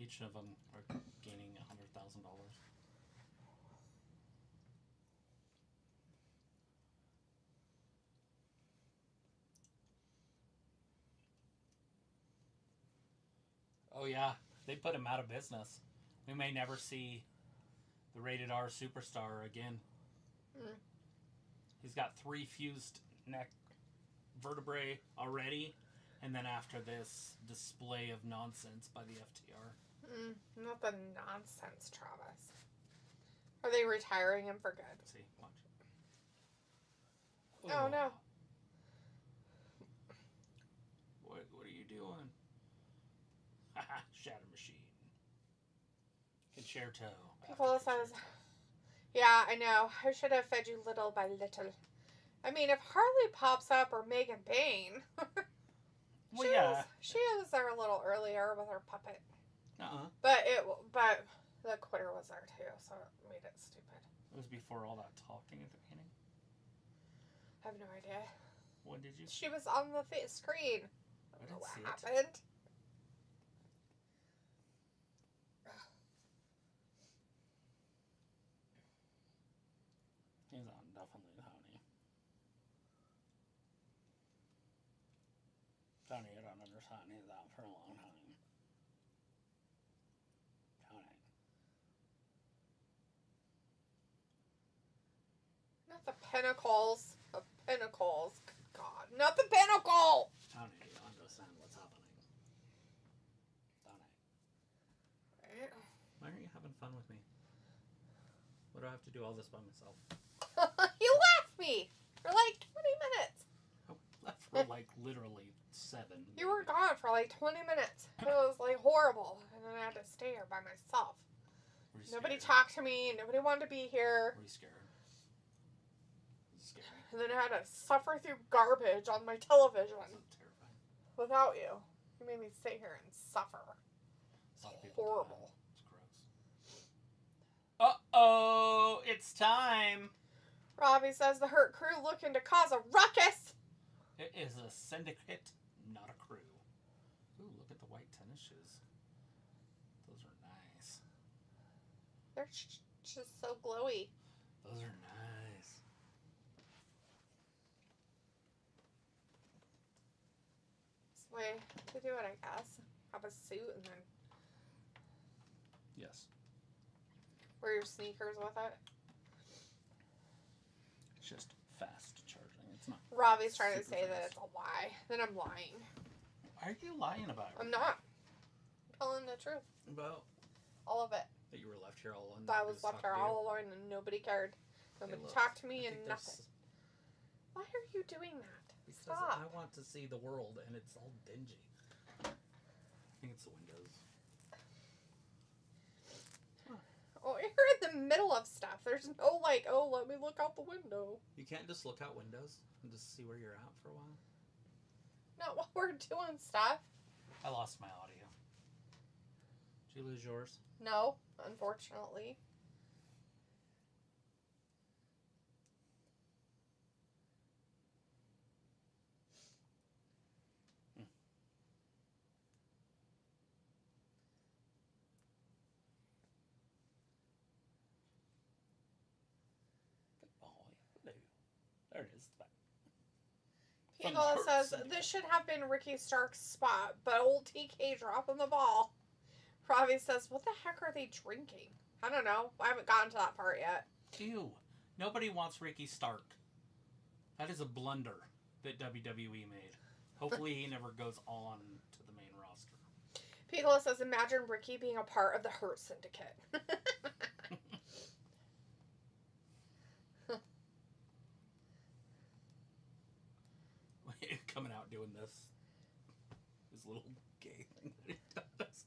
Each of them are gaining $100,000. Oh, yeah. They put him out of business. We may never see the rated R superstar again. Mm. He's got 3 fused neck vertebrae already. And then after this display of nonsense by the FTR. Not the nonsense, Travis. Are they retiring him for good? See, watch. Oh, no. What are you doing? Haha, Shatter Machine. Concerto. People says, yeah, I know. I should have fed you little by little. I mean, if Harley pops up or Megan Bain, she was there a little earlier with her puppet. But the quitter was there too, so it made it stupid. It was before all that talking at the beginning. I have no idea. When did you? She was on the screen. I don't know what happened. He's on definitely Tony. Tony, you don't understand. He's out for a long time. Tony. Not the pinnacles. The pinnacles. Good God. Not the pinnacle! Tony, you don't understand what's happening. Tony. Right. Why aren't you having fun with me? What do I have to do all this by myself? You left me for like 20 minutes. I left for like literally 7. You were gone for like 20 minutes. It was like horrible. And then I had to stay here by myself. Nobody talked to me. Nobody wanted to be here. Were you scared? Scary. And then I had to suffer through garbage on my television. That's terrifying. Without you. You made me sit here and suffer. It's horrible. It's gross. Uh-oh! It's time! Robbie says the Hurt Crew looking to cause a ruckus. It is a syndicate, not a crew. Ooh, look at the white tennis shoes. Those are nice. They're just so glowy. Those are nice. It's the way to do it, I guess. Have a suit and then Yes. wear your sneakers with it. It's just fast charging. It's not. Robbie's trying to super say that fast. it's a lie. Then I'm lying. Why are you lying about it? I'm not. I'm telling the truth. Well, All of it. that you were left here all alone. But I was left here all alone and nobody cared. Nobody talked to me and nothing. Why are you doing that? Because Stop. I want to see the world and it's all dingy. I think it's the windows. Oh, you're in the middle of stuff. There's no like, oh, let me look out the window. You can't just look out windows and just see where you're at for a while. Not while we're doing stuff. I lost my audio. Did you lose yours? No, unfortunately. There it is. People says this should have been Ricky Stark's spot, but old TK dropping the ball. Robbie says, what the heck are they drinking? I don't know. I haven't gotten to that part yet. Ew. Nobody wants Ricky Stark. That is a blunder that WWE made. Hopefully he never goes on to the main roster. Piccolo says, imagine Ricky being a part of the Hurt Syndicate. Coming out doing this little gay thing that he does.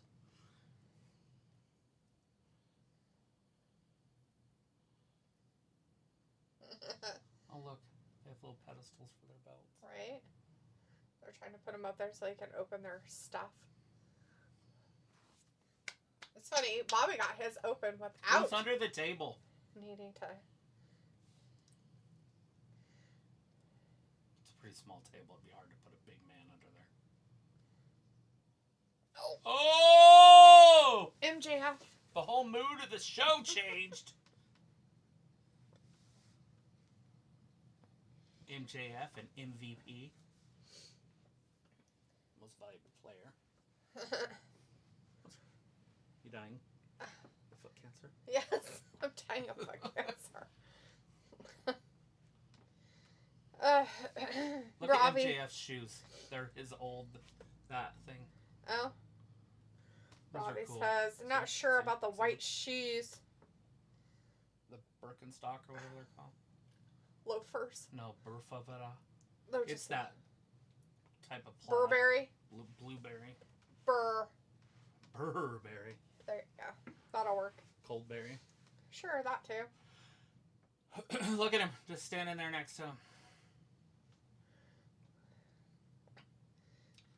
Oh look, they have little pedestals for their belts. Right? They're trying to put them up there so they can open their stuff. It's funny, Bobby got his open without It's under the table. needing to. It's a pretty small table. It'd be hard to put a big man under there. Oh! Oh! MJF. The whole mood of the show changed. MJF and MVP. Most valuable player. You dying? Of foot cancer? Yes, I'm dying of foot cancer. Look Robbie. at MJF's shoes. They're his old, that thing. Oh. Those Robbie are cool. says, not sure See? about the See? white shoes. The Birkenstock or whatever they're called. Loafers. No, Burfavera. They're It's just that type of plant. Burberry. Blueberry. Burberry. Burberry. There you go. That'll work. Coldberry. Sure, that too. Look at him, just standing there next to him.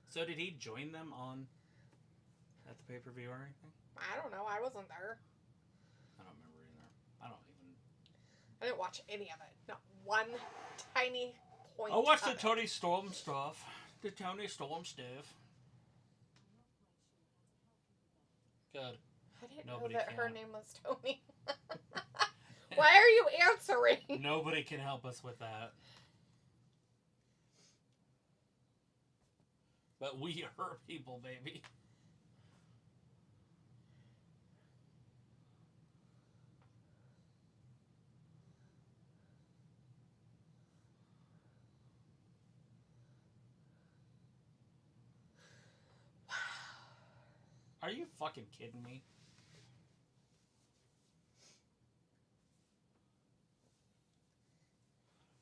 So did he join them on at the pay-per-view or anything? I don't know. I wasn't there. I don't remember either. I didn't watch any of it. Not one tiny point. I watched of the it. Tony Storm stuff. The Tony Storm stuff. Good. I didn't Nobody know that her can. name was Tony. Why are you answering? Nobody can help us with that. But we are people, baby. Are you fucking kidding me?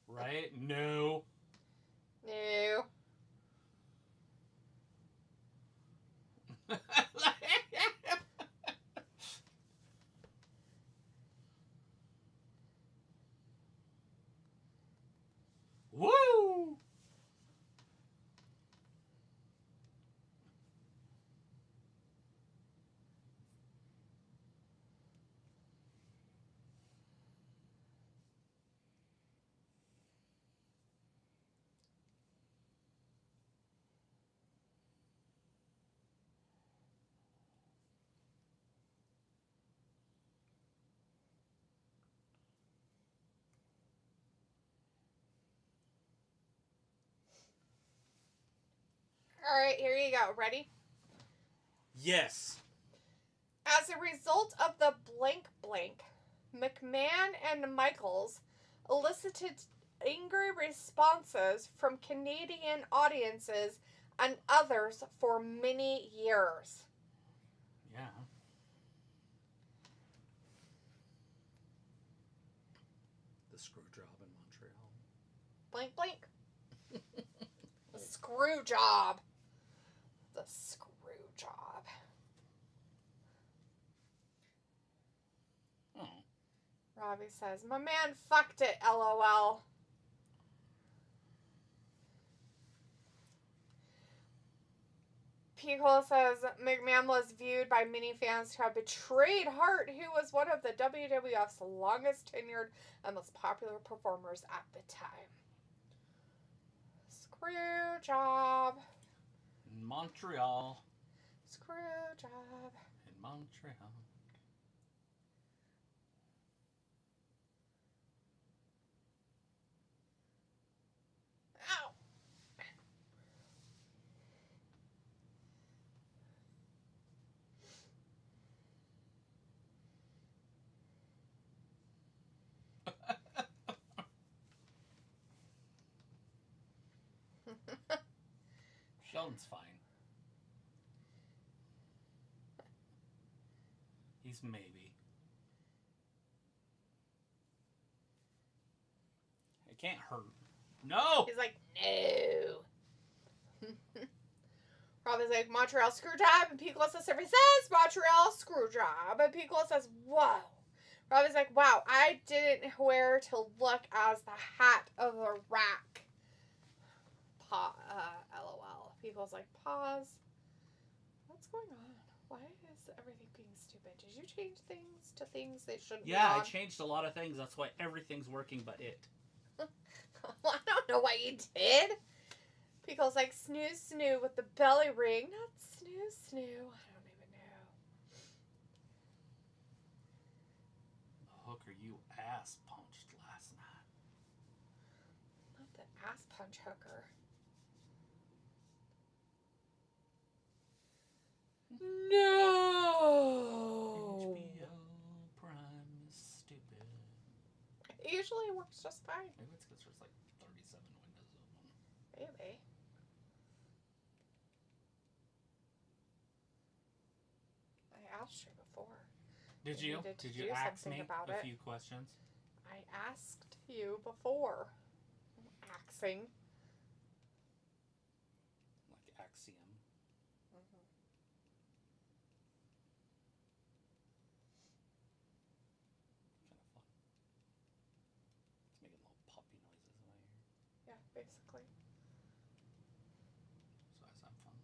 Right? No. No. Woo! All right, here you go. Ready? Yes. As a result of the blank blank, McMahon and Michaels elicited angry responses from Canadian audiences and others for many years. Yeah. The screw job in Montreal. Blank blank. The screw job. The screw job. Oh. Robbie says, my man fucked it, LOL. Pico says, McMahon was viewed by many fans to have betrayed Hart, who was one of the WWF's longest tenured and most popular performers at the time. Screw job. In Montreal. Screw job. In Montreal. Ow. Sheldon's fine. He's maybe. It can't hurt. No! He's like, no. Robbie's like, Montreal screw job. And Piccolo says, Montreal screw job. And Piccolo says, whoa. Robbie's like, wow, I didn't wear to look as the hat of a rack. LOL. Piccolo's like, pause. What's going on? Why is everything being stupid? Did you change things to things they shouldn't be Yeah, on? I changed a lot of things. That's why everything's working but it. Well, I don't know what you did. Pickle's like, snoo snoo with the belly ring. Not snoo snoo. I don't even know. The hooker you ass punched last night. Not the ass punch hooker. No. It's just fine. Maybe it's because there's like 37 windows open. Maybe. I asked you before. Did you? Did you ask me a few questions? I asked you before. Axing. Like axiom. Mm-hmm. Kind of fun. It's making little puppy noises in my ear. Yeah, basically. So I have fun.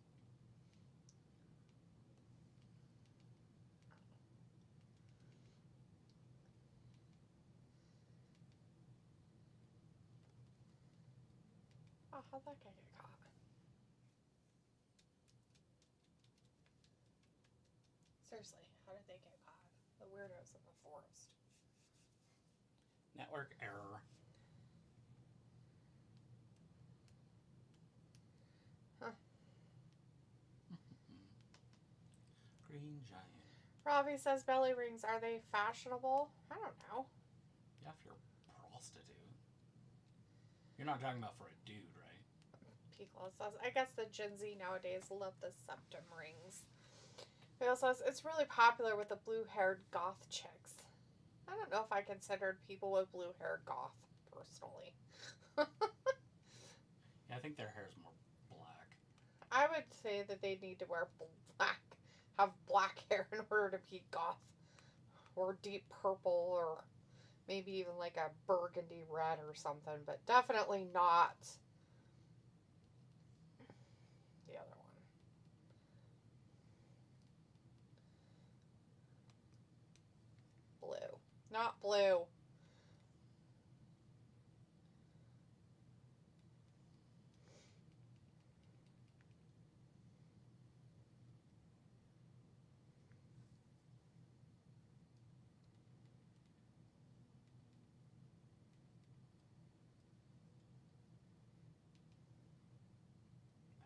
Oh, how'd that guy get caught? Seriously, how did they get caught? The weirdos in the forest. Network error. Huh. Green giant. Robbie says belly rings, are they fashionable? I don't know. Yeah, if you're a prostitute. You're not talking about for a dude, right? Piccolo says, I guess the Gen Z nowadays love the septum rings. Bill says, it's really popular with the blue-haired goth chicks. I don't know if I considered people with blue hair goth, personally. Yeah, I think their hair's more black. I would say that they need to wear black, have black hair in order to be goth. Or deep purple, or maybe even like a burgundy red or something, but definitely not the other one. Blue. Not blue. I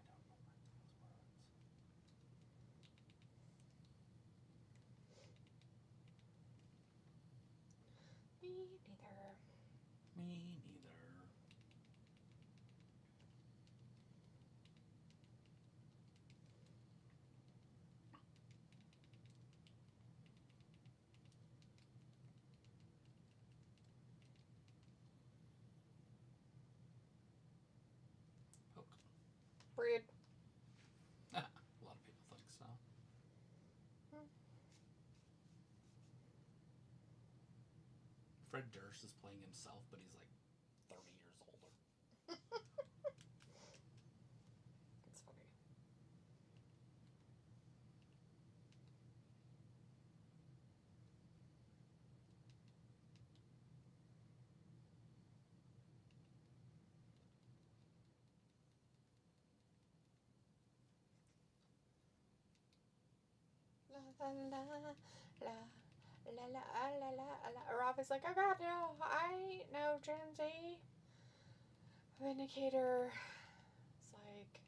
don't know those words. Me neither. Me neither. Poke. Breed. A lot of people think so. Fred Durst is playing himself, but he's like 30 years older. It's funny. La la la la la la la la. Robbie's like, I got no, I ain't no Gen Z. Vindicator. It's like,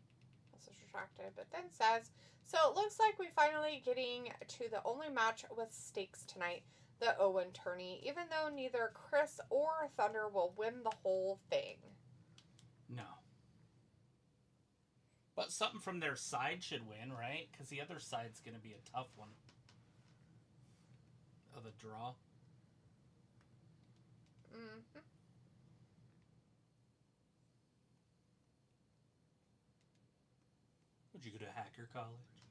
message retracted, but then says, so it looks like we finally getting to the only match with stakes tonight, the Owen tourney, even though neither Chris or Thunder will win the whole thing. No. But something from their side should win, right? Because the other side's going to be a tough one. Of a draw. Mm-hmm. Would you go to hacker college?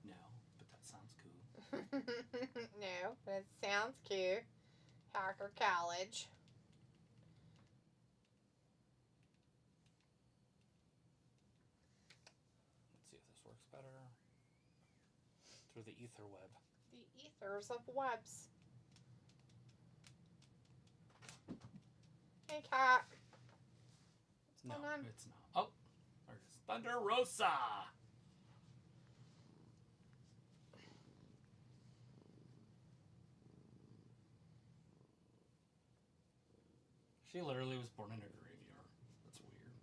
No, but that sounds cool. No, but it sounds cute. Hacker college. Let's see if this works better. Through the ether web. The ethers of webs. Hey, cat. What's going on? It's not. Oh, there it is. Thunder Rosa! She literally was born in a graveyard. That's weird.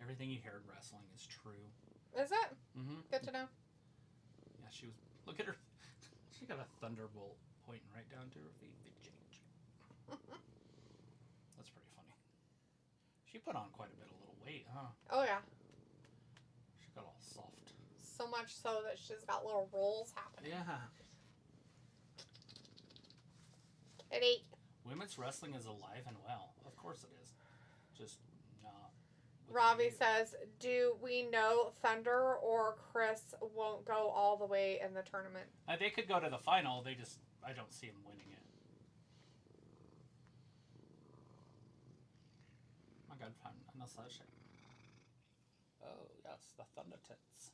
Everything you heard wrestling is true. Is it? Mm-hmm. Good to know. Yeah, she was. Look at her. She got a thunderbolt pointing right down to her feet. Big change. That's pretty funny. She put on quite a bit of little weight, huh? Oh, yeah. She got all soft. So much so that she's got little rolls happening. Yeah. Kitty. Women's wrestling is alive and well. Of course it is. Just not. Robbie says, do we know Thunder or Chris won't go all the way in the tournament? They could go to the final. I don't see them winning it. Oh my God, no such. Oh, yes, the Thunder Tits.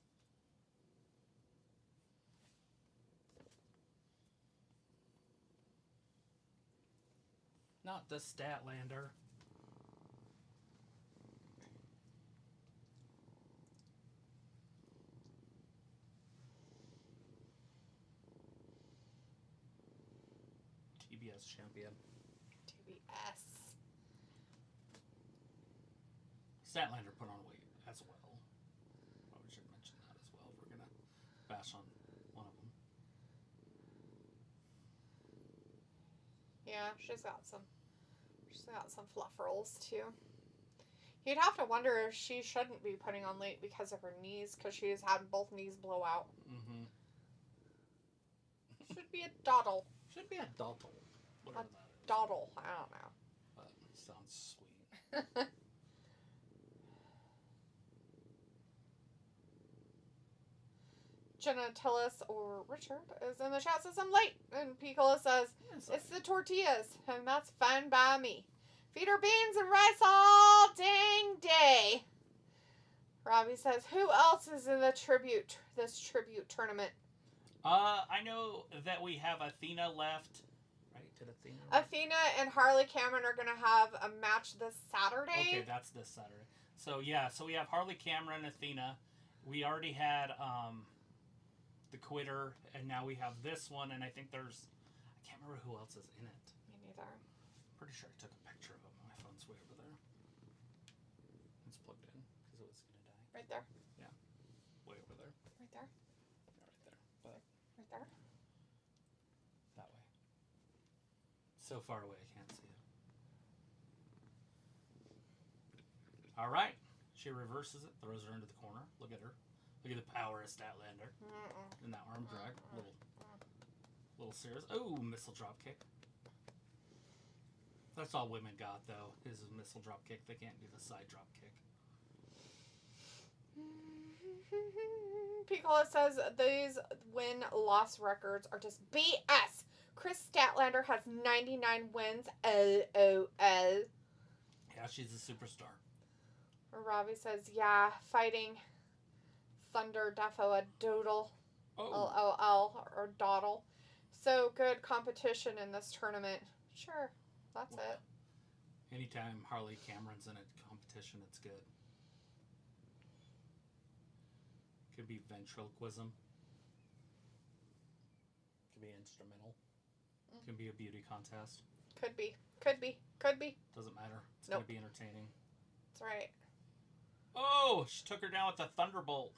Not the Statlander. TBS champion. TBS. Statlander put on weight as well. Probably should mention that as well. If we're gonna bash on one of them. Yeah, she's got some fluff rolls too. You'd have to wonder if she shouldn't be putting on weight because of her knees, because she's had both knees blow out. Mm-hmm. Should be a doddle. Should be a doddle. Whatever that is. Doddle. I don't know. But sounds sweet. Jenna Tillis or Richard is in the chat, says I'm late. And Piccola says, it's the tortillas, and that's fine by me. Feed her beans and rice all dang day. Robbie says, who else is in this tribute tournament? I know that we have Athena left. Right? Did Athena? Athena and Harley Cameron are going to have a match this Saturday. Okay, that's this Saturday. So, yeah, we have Harley Cameron, Athena. We already had the Quitter, and now we have this one, and I think I can't remember who else is in it. Me neither. Pretty sure I took a picture of it. My phone's way over there. It's plugged in, because it was going to die. Right there. Yeah. Way over there. Right there. Yeah, right there. Right there. That way. So far away I can't see it. Alright. She reverses it, throws her into the corner. Look at her. Look at the power of Statlander. In that arm drag. Little serious. Oh, missile drop kick. That's all women got, though, is a missile drop kick. They can't do the side drop kick. Piccola says these win-loss records are just BS. Chris Statlander has 99 wins. LOL. Yeah, she's a superstar. Robbie says, yeah, fighting Thunder Defo a doodle. Oh. LOL or doddle. So good competition in this tournament. Sure, that's it. Anytime Harley Cameron's in a competition, it's good. Could be ventriloquism. Could be instrumental. Could be a beauty contest. Could be. Doesn't matter. It's Nope. going to be entertaining. That's right. Oh, she took her down with the Thunderbolt.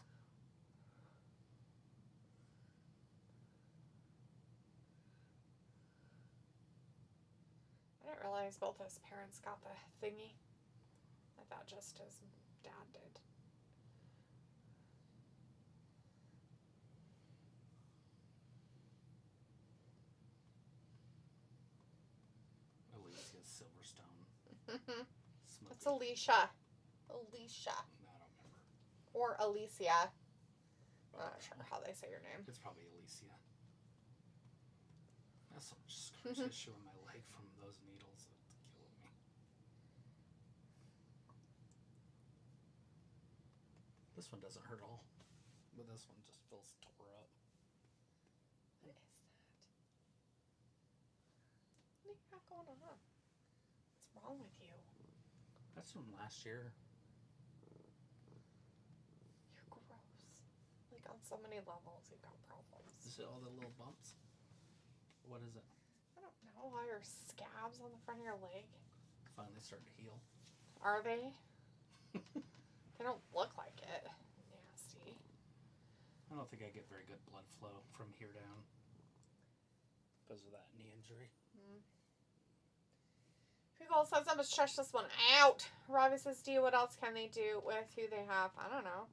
I didn't realize both his parents got the thingy. I thought just his dad did. Alicia Silverstone. That's Alicia. I don't remember. Or Alicia. I'm not sure how they say your name. It's probably Alicia. That's so much scar tissue in my leg from those needles. It's killing me. This one doesn't hurt all. But this one just feels tore up. What is that? What do you got going on? What's wrong with you? That's from last year. You're gross. Like on so many levels, you've got problems. Is it all the little bumps? What is it? I don't know. All your scabs on the front of your leg. Finally starting to heal. Are they? They don't look like it. Nasty. I don't think I get very good blood flow from here down because of that knee injury. Pickle says I'm gonna stretch this one out. Robbie says, D, what else can they do with who they have? I don't know.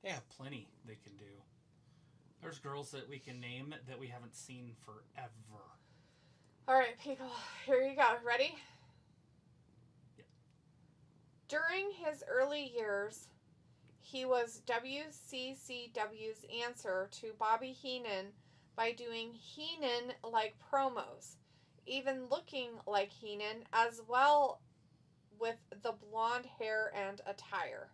They have plenty they can do. There's girls that we can name that we haven't seen forever. Alright, Pickle, here you go. Ready? Yep. During his early years, he was WCCW's answer to Bobby Heenan by doing Heenan-like promos, even looking like Heenan, as well with the blonde hair and attire.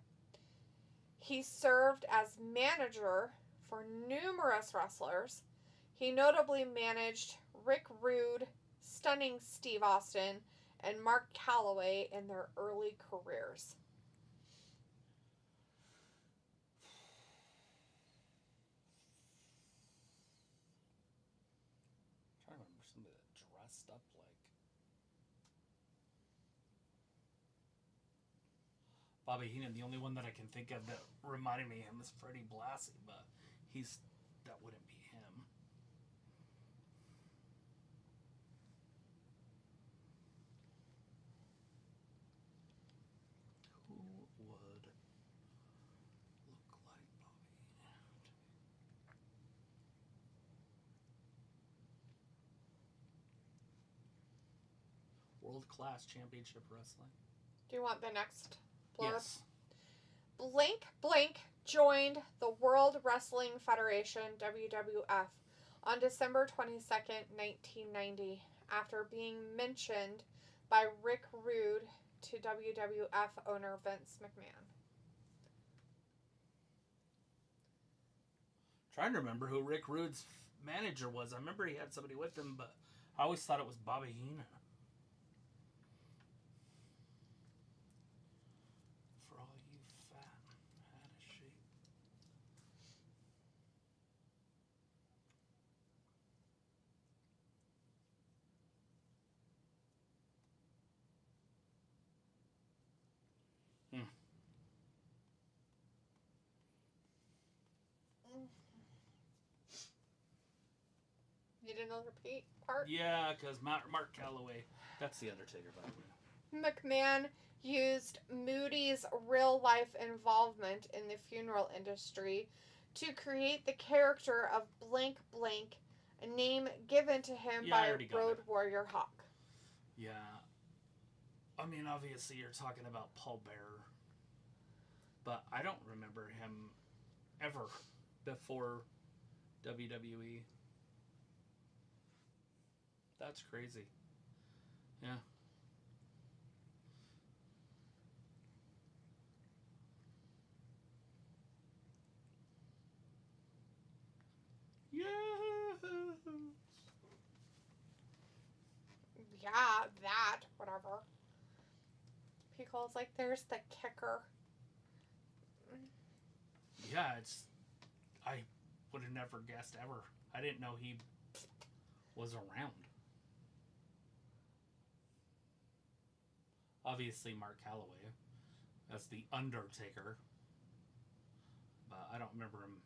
He served as manager for numerous wrestlers. He notably managed Rick Rude, Stunning Steve Austin, and Mark Calloway in their early careers. I'm trying to remember somebody that dressed up like Bobby Heenan. The only one that I can think of that reminded me of him is Freddie Blassie, but that wouldn't be him. Who would look like Bobby Heenan? World Class Championship Wrestling. Do you want the next blurb? Yes. Blank Blank joined the World Wrestling Federation, WWF, on December 22nd, 1990, after being mentioned by Rick Rude to WWF owner Vince McMahon. Trying to remember who Rick Rude's manager was. I remember he had somebody with him, but I always thought it was Bobby Heenan. For all you fat, out of shape. Need another part? Yeah, because Mark Calloway, that's the Undertaker, by the way. McMahon used Moody's real-life involvement in the funeral industry to create the character of Blank Blank, a name given to him by Road Warrior Hawk. Yeah. I mean, obviously you're talking about Paul Bearer, but I don't remember him ever before WWE. That's crazy. Yeah. Yeah. Yeah, that, whatever. Pickle's like, there's the kicker. Yeah, I would have never guessed ever. I didn't know he was around. Obviously, Mark Calloway as the Undertaker, but I don't remember him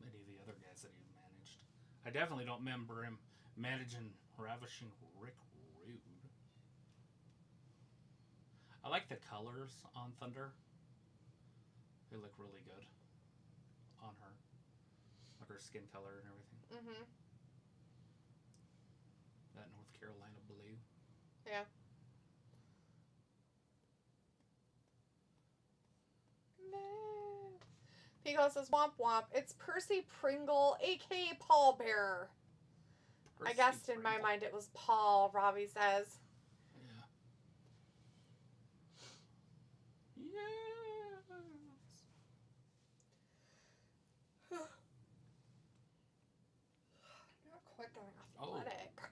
any of the other guys that he managed. I definitely don't remember him managing Ravishing Rick Rude. I like the colors on Thunder. They look really good on her, like her skin color and everything. Mm-hmm. That North Carolina blue. Yeah. Pico says, womp womp. It's Percy Pringle, a.k.a. Paul Bearer. I guessed in my mind it was Paul, Robbie says. Yeah. Yes. Not quite going athletic. Oh.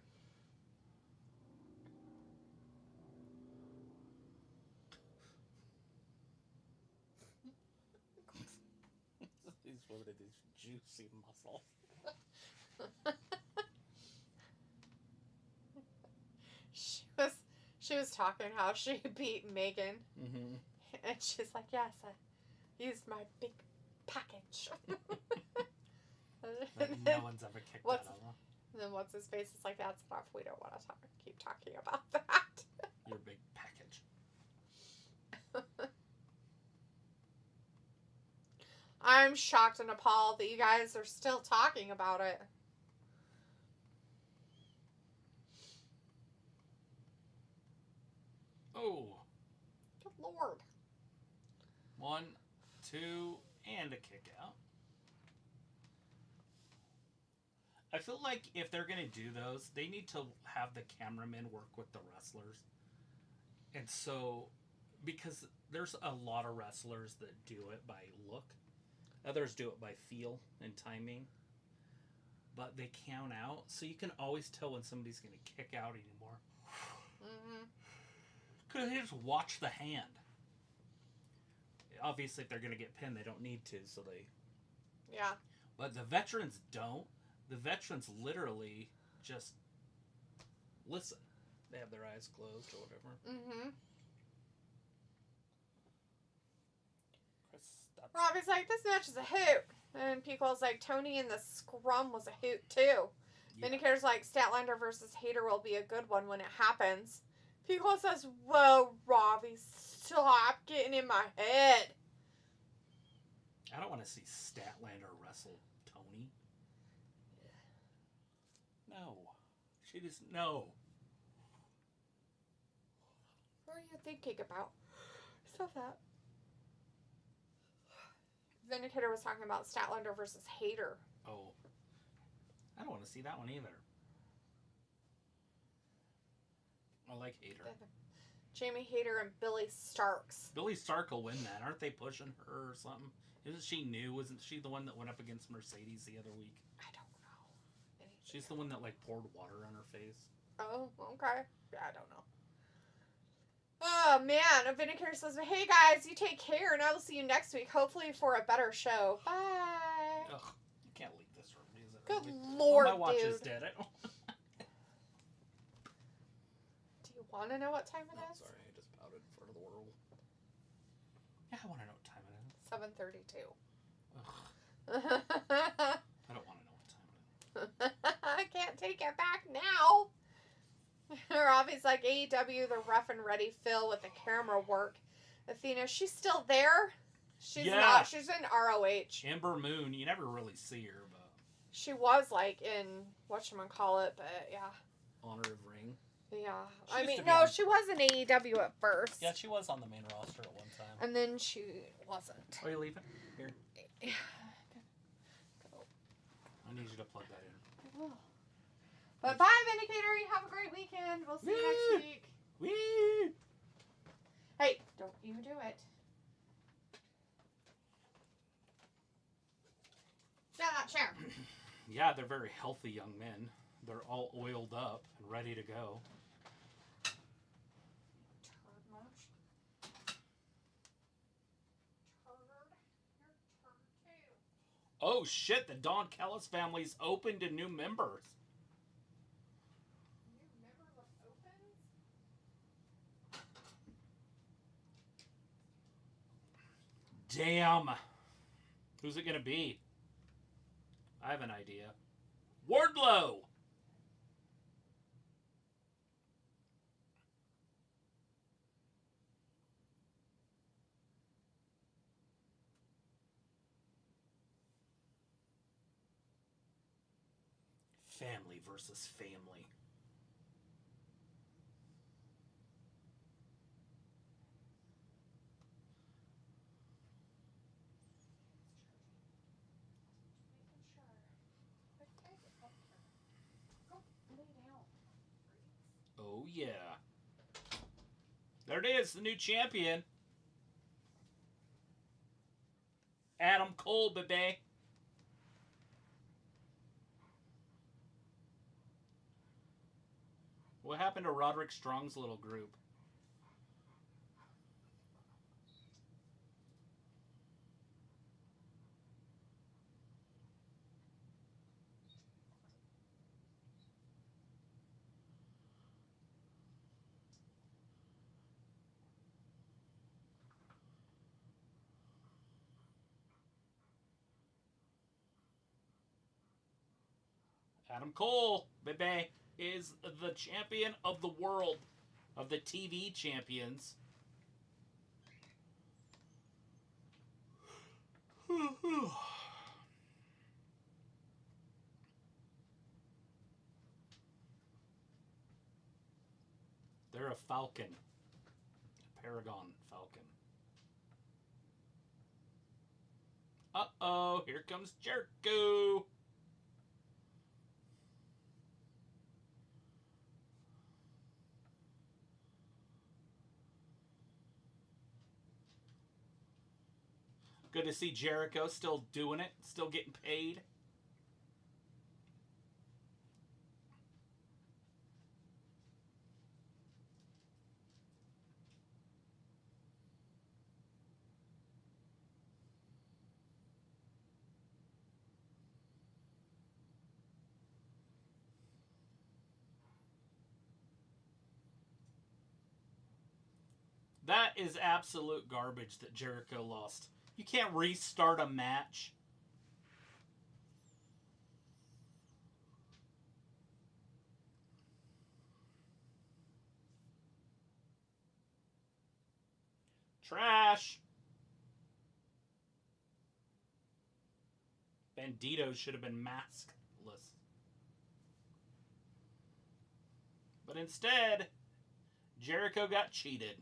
These women are these juicy muscles. She was talking how she beat Megan. Mm-hmm. And she's like, yes, I used my big package. No one's ever kicked that out. And then what's his face is like, that's enough. We don't want to keep talking about that. Your big package. I'm shocked and appalled that you guys are still talking about it. Oh. Good Lord. 1, 2, and a kick out. I feel like if they're going to do those, they need to have the cameramen work with the wrestlers. And so, because there's a lot of wrestlers that do it by look. Others do it by feel and timing. But they count out, so you can always tell when somebody's going to kick out anymore. Mm-hmm. Because they just watch the hand. Obviously, if they're going to get pinned, they don't need to, so they... Yeah. But the veterans don't. The veterans literally just listen. They have their eyes closed or whatever. Mm-hmm. Chris, Robbie's like, this match is a hoot. And Pico's like, Tony in the scrum was a hoot, too. Yeah. Vindicator's like, Statlander versus Hater will be a good one when it happens. Pico says, whoa, Robbie, stop getting in my head. I don't want to see Statlander wrestle Tony. No. She just... No. What are you thinking about? Stop that. Vindicator was talking about Statlander versus Hater. Oh. I don't want to see that one either. I like Hater. Jamie Hater and Billy Starks. Billy Stark will win that. Aren't they pushing her or something? Isn't she new? Wasn't she the one that went up against Mercedes the other week? I don't know. She's the one that, like, poured water on her face. Oh, okay. Yeah, I don't know. Oh, man. Vindicator says, hey, guys, you take care, and I will see you next week, hopefully for a better show. Bye. Ugh, you can't leave this room. Good Oh, Lord, my watch dude. is dead. I don't... Do you want to know what time it is? Sorry, I just pouted in front of the world. Yeah, I want to know what time it is. 7:32. I don't want to know what time it is. I can't take it back now. Robbie's like, AEW, the rough and ready Phil with the camera work. Athena, she's still there? She's not. She's in ROH. Ember Moon, you never really see her, but... She was, like, in whatchamacallit, but, yeah. Honor of Ring. Yeah. She I used mean, to be no, on- she was in AEW at first. Yeah, she was on the main roster at one time. And then she wasn't. Are you leaving? Here. Yeah. I need you to plug that in. I will. But bye, Vindicator. You have a great weekend. We'll see you next week. Whee! Hey, don't you do it. Sit on that chair. Yeah, they're very healthy young men. They're all oiled up and ready to go. Turd much? Turd? You're turd too. Oh shit, the Don Callis family's open to new members. New member of Opens? Damn. Who's it gonna be? I have an idea. Wardlow! Family versus family. Oh yeah. There it is, the new champion. Adam Cole, baby. What happened to Roderick Strong's little group? Adam Cole, baby, is the champion of the world, of the TV champions. They're a falcon. A Paragon falcon. Uh-oh, here comes Jericho. Good to see Jericho still doing it, still getting paid. That is absolute garbage that Jericho lost. You can't restart a match. Trash. Bandito should have been maskless. But instead, Jericho got cheated.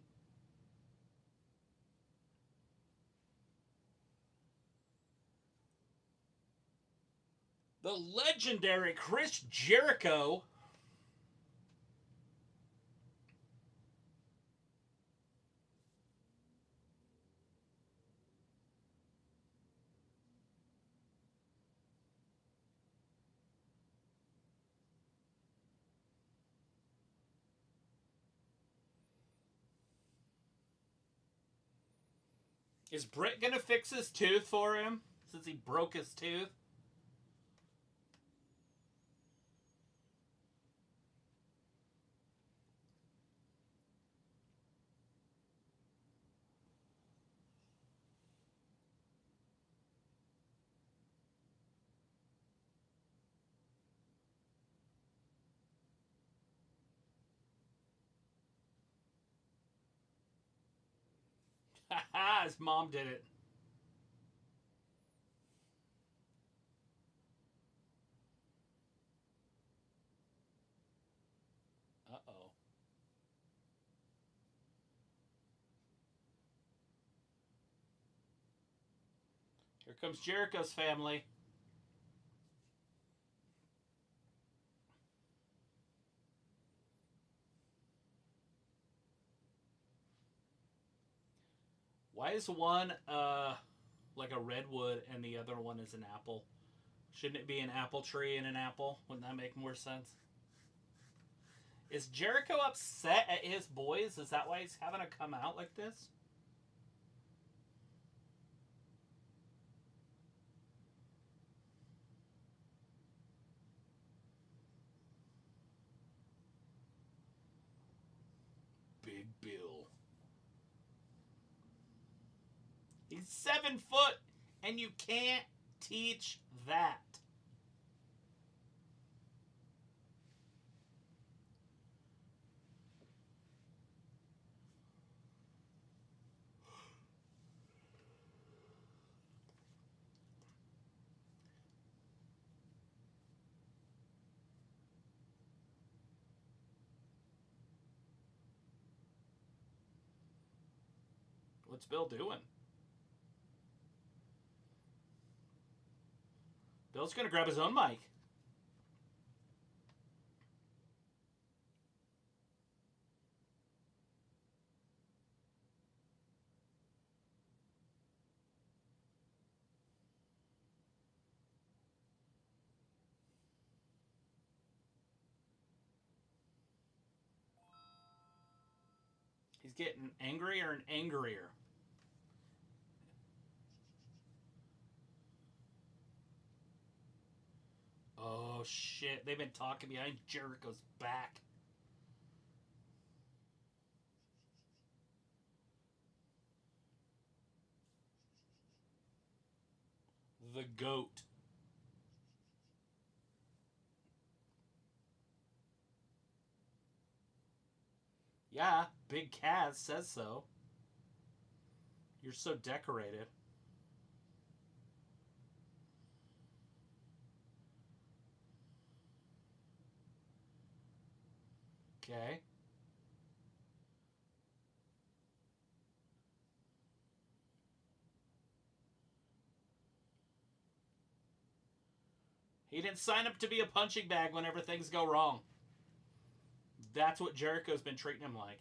The legendary Chris Jericho Is Britt gonna fix his tooth for him since he broke his tooth? Haha, his mom did it. Uh-oh. Here comes Jericho's family. Why is one like a redwood and the other one is an apple? Shouldn't it be an apple tree and an apple? Wouldn't that make more sense? Is Jericho upset at his boys? Is that why he's having to come out like this? Big Bill. He's 7 foot, and you can't teach that. What's Bill doing? Bill's gonna grab his own mic. He's getting angrier and angrier. Oh shit, they've been talking behind Jericho's back. The GOAT. Yeah, Big Kaz says so. You're so decorated. Okay. He didn't sign up to be a punching bag whenever things go wrong. That's what Jericho's been treating him like.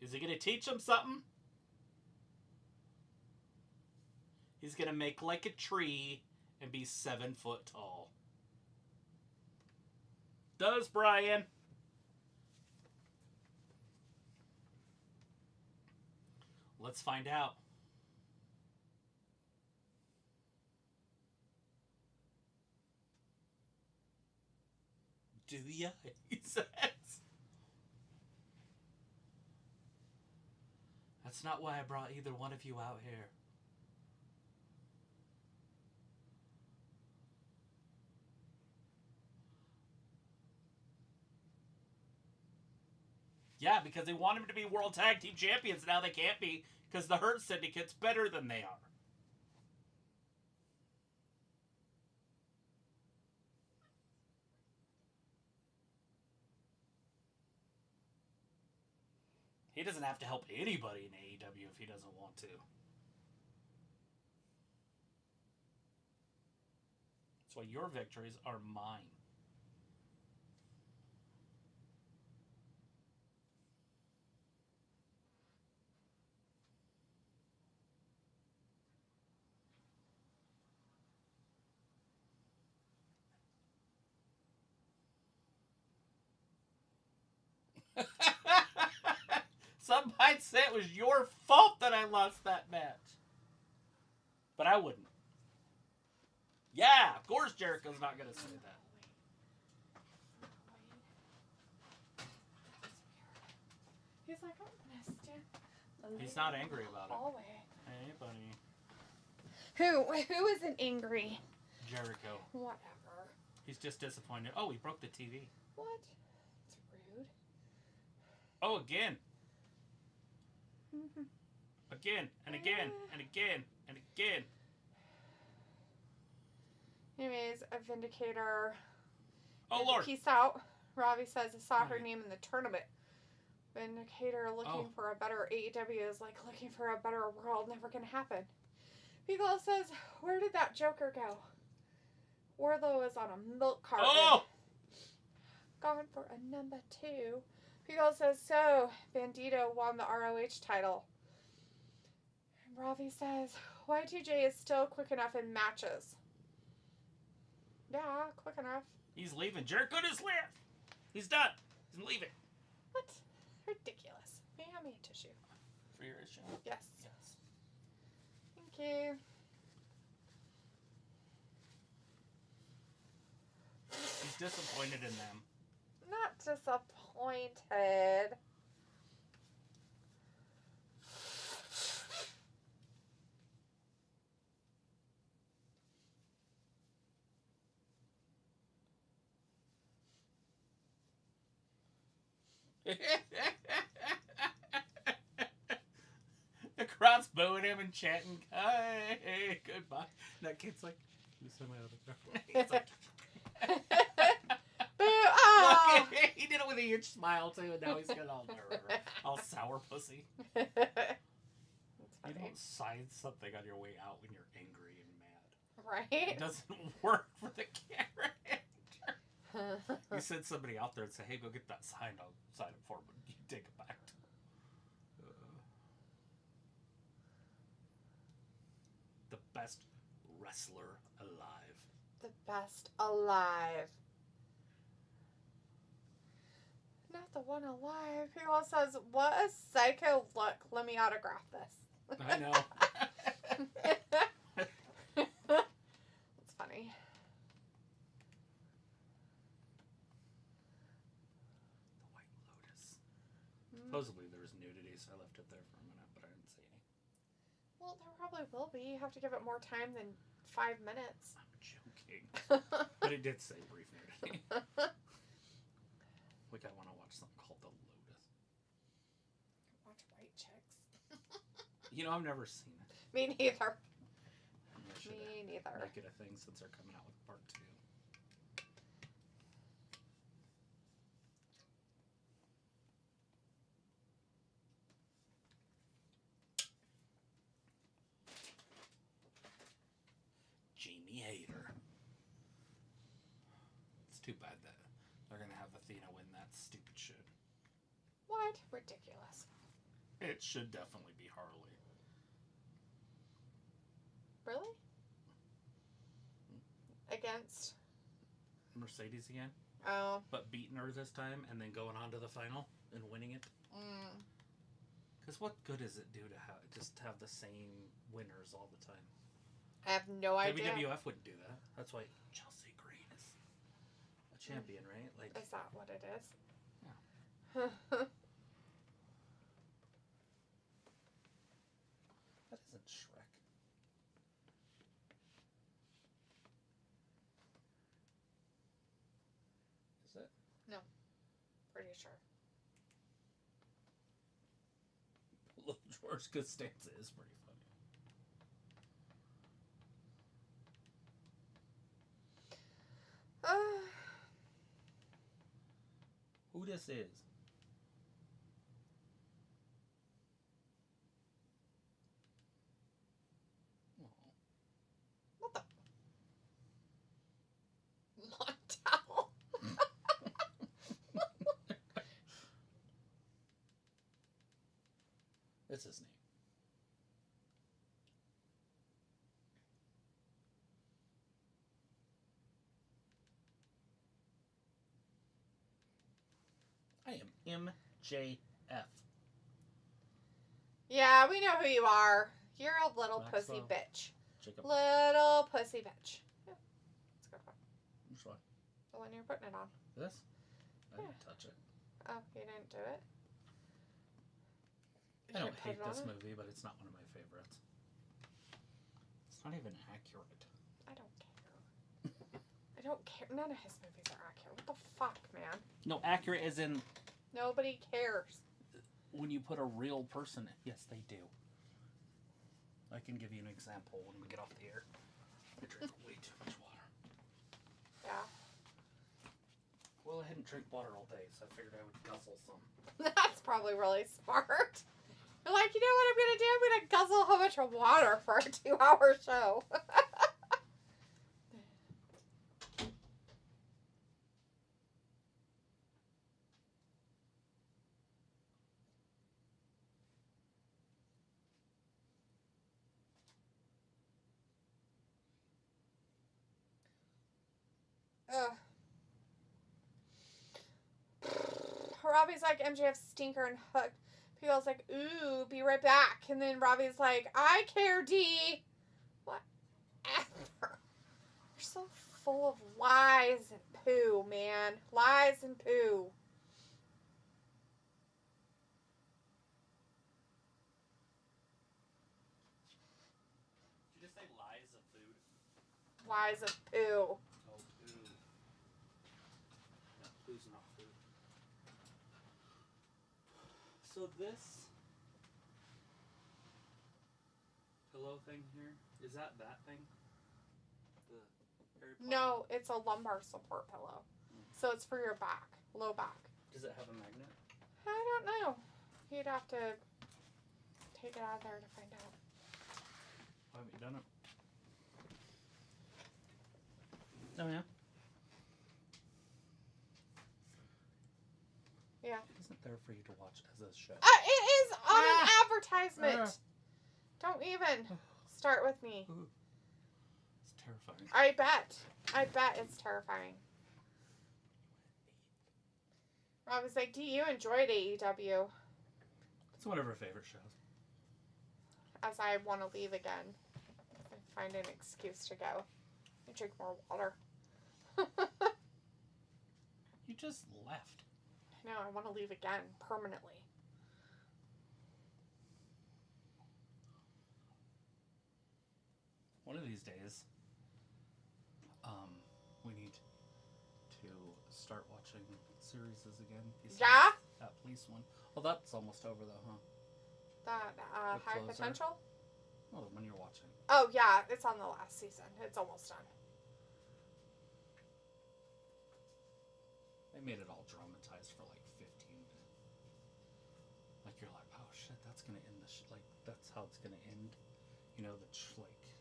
Is he going to teach him something? He's going to make like a tree and be 7 foot tall. Does Brian? Let's find out. Do ya? He says. That's not why I brought either one of you out here. Yeah, because they want him to be World Tag Team Champions. Now they can't be because the Hurt Syndicate's better than they are. He doesn't have to help anybody in AEW if he doesn't want to. That's why your victories are mine. Some might say it was your fault that I lost that match. But I wouldn't. Yeah, of course Jericho's not going to say that. He's like, I missed you. He's not angry about it. Hallway. Hey, buddy. Who isn't angry? Jericho. Whatever. He's just disappointed. Oh, he broke the TV. What? It's rude. Oh, again. Again, and again, and again, and again. Anyways, a Vindicator. Oh, Lord. Peace out. Robbie says I saw her name in the tournament. Vindicator looking for a better AEW is like looking for a better world. Never gonna happen. Beagle says, where did that Joker go? Wardlow is on a milk carton. Oh! Going for a number 2. Beagle says, so, Bandito won the ROH title. And Ravi says, Y2J is still quick enough in matches. Yeah, quick enough. He's leaving. Jericho just left. He's done. He's leaving. What? Ridiculous. May I have me a tissue? For your issue? Yes. Yes. Thank you. He's disappointed in them. Not disappointed. The crowd's booing him and chanting, hey, goodbye. That kid's like, you said my other girl. He's like, Boo! Oh! look, he did it with a huge smile too, and now he's got all sour pussy. That's You funny. don't sign something on your way out when you're angry and mad. Right? It doesn't work for the character. You send somebody out there and say, hey, go get that signed. I'll sign it for him. You take it back. The best wrestler alive. The best alive. Not the one alive. He all says, what a psycho look. Let me autograph this. I know. That's funny. Supposedly there was nudity, so I left it there for a minute, but I didn't see any. Well, there probably will be. You have to give it more time than 5 minutes. I'm joking. But it did say brief nudity. Like, I want to watch something called The Lotus. Watch White Chicks. I've never seen it. Me neither. Me neither. Make it a thing since they're coming out with part 2. Jamie Hayter. It's too bad that they're gonna have Athena win that stupid shit. What? Ridiculous. It should definitely be Harley. Really? Against Mercedes again? Oh. But beating her this time and then going on to the final and winning it? Because what good does it do to have the same winners all the time? I have no idea. WWF wouldn't do that. That's why Chelsea Green is a champion, right? Like, is that what it is? Yeah. That isn't Shrek. Is it? No. Pretty sure. Little George Costanza is pretty funny. Who this is? What the? Montel. That's his name. I am MJF. Yeah, we know who you are. You're a little Maxwell. pussy bitch. Jacob. Little pussy bitch. Yeah. It's a good one. Which one? The one you're putting it on. This? I Yeah. didn't touch it. Oh, you didn't do it? I You don't put hate it on this it? movie, but it's not one of my favorites. It's not even accurate. I don't care. I don't care. None of his movies are accurate. What the fuck, man? No, accurate as in Nobody cares. when you put a real person in. Yes, they do. I can give you an example when we get off the air. I drink way too much water. Yeah. Well, I hadn't drank water all day, so I figured I would guzzle some. That's probably really smart. You're like, you know what I'm going to do? I'm going to guzzle a whole bunch of water for a 2-hour show. Ugh. Robbie's like, MJF stinker and Hook. People's like, ooh, be right back. And then Robbie's like, I care, D. Whatever. You're so full of lies and poo, man. Lies and poo. Did you just say lies of food? Lies of poo. Oh, poo. No, poo's not food. So this pillow thing here, is that thing? The Harry Potter? No, it's a lumbar support pillow. So it's for your back, low back. Does it have a magnet? I don't know. You'd have to take it out of there to find out. Why haven't you done it? Oh, yeah? Yeah. It isn't there for you to watch as a show. It is on an advertisement. Don't even start with me. It's terrifying. I bet it's terrifying. I was like, do you enjoyed AEW? It's one of her favorite shows. As I want to leave again. I find an excuse to go. I drink more water. You just left. No, I want to leave again permanently. One of these days, we need to start watching series again. Yeah? That police one. Well, that's almost over though, huh? That The High closer? Potential? Oh, when you're watching. Oh, yeah. It's on the last season. It's almost done. They made it all dramatized for like 15 minutes. Like you're like, oh shit, that's gonna end the like that's how it's gonna end. You know, the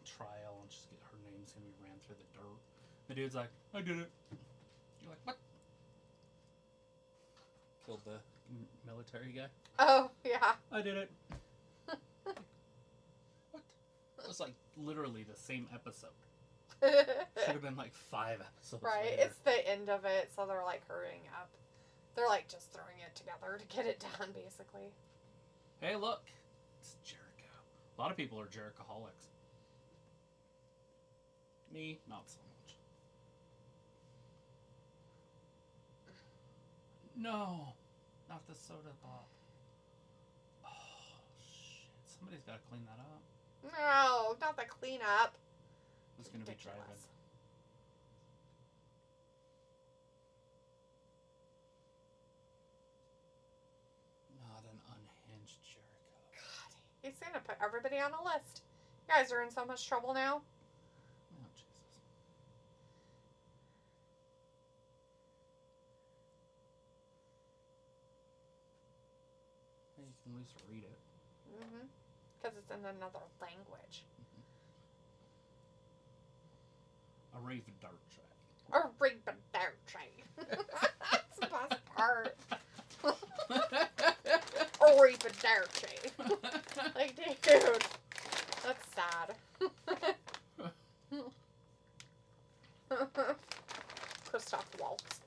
trial and just get her name's gonna be ran through the dirt. The dude's like, I did it. You're like, what? Killed the military guy. Oh, yeah. I did it. What? It was like literally the same episode. Should have been like 5 episodes. Right, later. it's the end of it, so they're like hurrying up. They're like just throwing it together to get it done, basically. Hey, look, it's Jericho. A lot of people are Jerichoholics. Me, not so much. No, not the soda pop. Oh shit! Somebody's got to clean that up. No, not the cleanup. Who's gonna be driving? Not an unhinged Jericho. God, he's gonna put everybody on a list. You guys are in so much trouble now. Oh Jesus! Hey, you can at least read it. Because it's in another language. A Raven Dart track. A Raven Dart track. That's the best part. A Raven Dart track. Like, dude, that's sad. Christoph Waltz.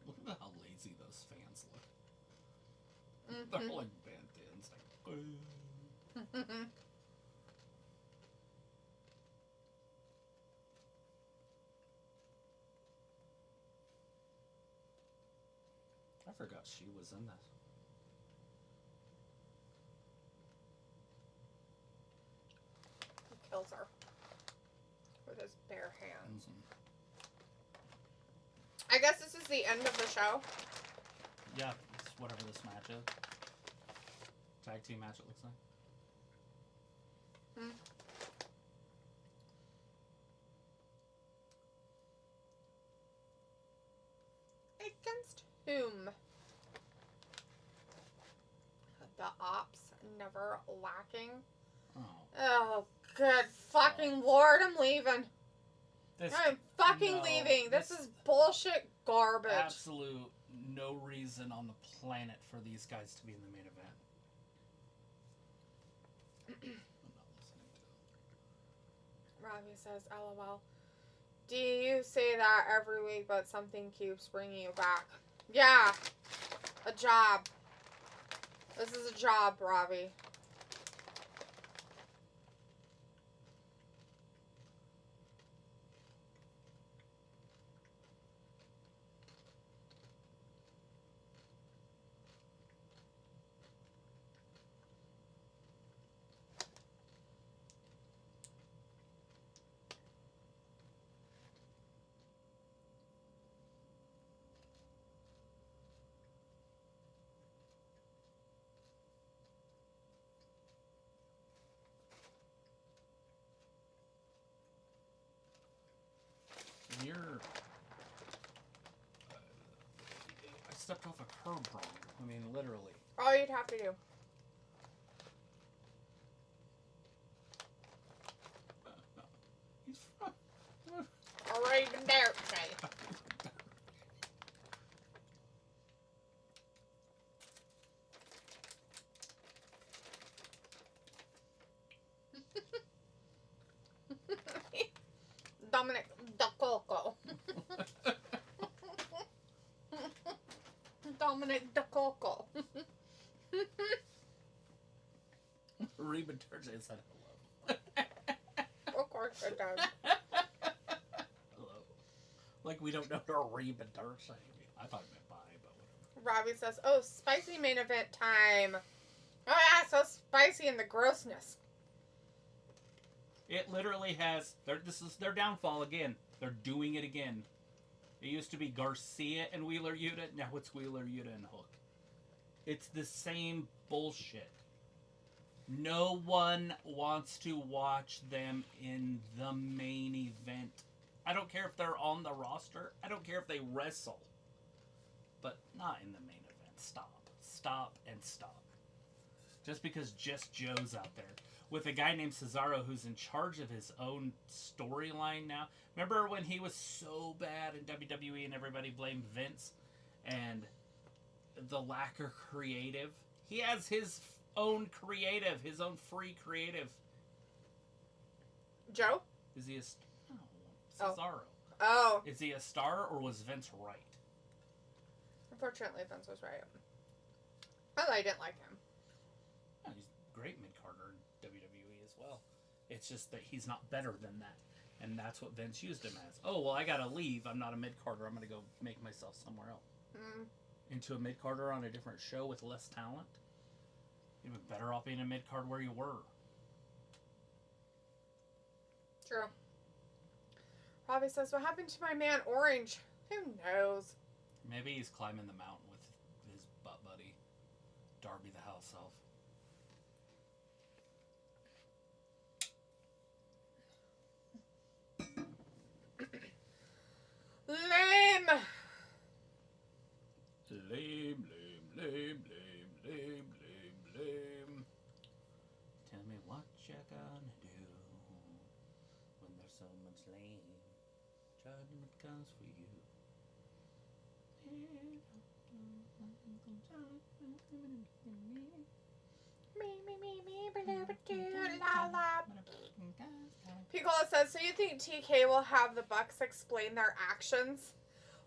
Look at how lazy those fans look. They're like bent in. It's like, I forgot she was in this. He kills her with his bare hands. I guess this is the end of the show. Yeah, it's whatever this match is. Tag team match, it looks like. Against whom? The ops never lacking. Oh, good fucking lord, I'm leaving. I'm fucking leaving. This is bullshit garbage. Absolute no reason on the planet for these guys to be in the main event. I'm not listening to Robbie says, LOL. Do you say that every week, but something keeps bringing you back? Yeah. A job. This is a job, Robbie. I stepped off a curb wrong. I mean, literally. All you'd have to do. He's from... Right there, okay. Dominic DeCoco. Dominic DeCoco. Reba Turge said hello. Of course it does. Hello. Like we don't know what Reba Dark saying. I thought it meant bye, but whatever. Robbie says, "Oh, spicy main event time." Oh yeah, so spicy in the grossness. It literally has. This is their downfall again. They're doing it again. It used to be Garcia and Wheeler Yuta. Now it's Wheeler Yuta and Hook. It's the same bullshit. No one wants to watch them in the main event. I don't care if they're on the roster. I don't care if they wrestle. But not in the main event. Stop. Stop and stop. Just because Just Joe's out there. With a guy named Cesaro who's in charge of his own storyline now. Remember when he was so bad in WWE and everybody blamed Vince? And the lack of creative? He has his own creative. His own free creative. Joe? Is he a... No. Cesaro. Oh. Is he a star or was Vince right? Unfortunately, Vince was right. I didn't like him. Yeah, he's a great mid-carder in WWE as well. It's just that he's not better than that. And that's what Vince used him as. Oh, well, I gotta leave. I'm not a mid-carder. I'm gonna go make myself somewhere else. Into a mid-carder on a different show with less talent? You'd be better off being a mid-card where you were. True. Robbie says, "What happened to my man Orange?" Who knows? Maybe he's climbing the mountain with his butt buddy, Darby the House Elf. Lame! Lame, lame, lame, lame, lame, lame, lame. Tell me what you're gonna do when there's so much lame. Judgment comes for you. La la. Picola says, "So you think TK will have the Bucks explain their actions?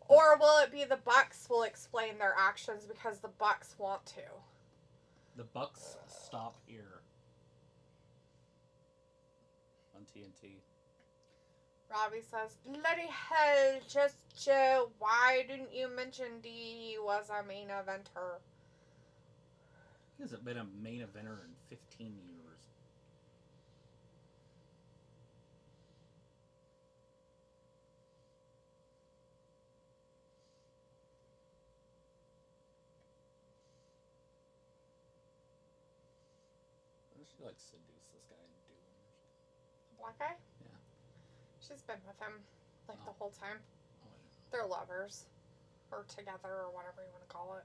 Or will it be the Bucks will explain their actions because the Bucks want to?" The Bucks stop here on TNT. Robbie says, "Bloody hell, Just Joe, why didn't you mention he was a main eventer?" He hasn't been a main eventer in 15 years. What does she like seduce this guy and do him? The black guy? Yeah. She's been with him like the whole time. Oh, I didn't know. They're lovers. Or together, or whatever you want to call it.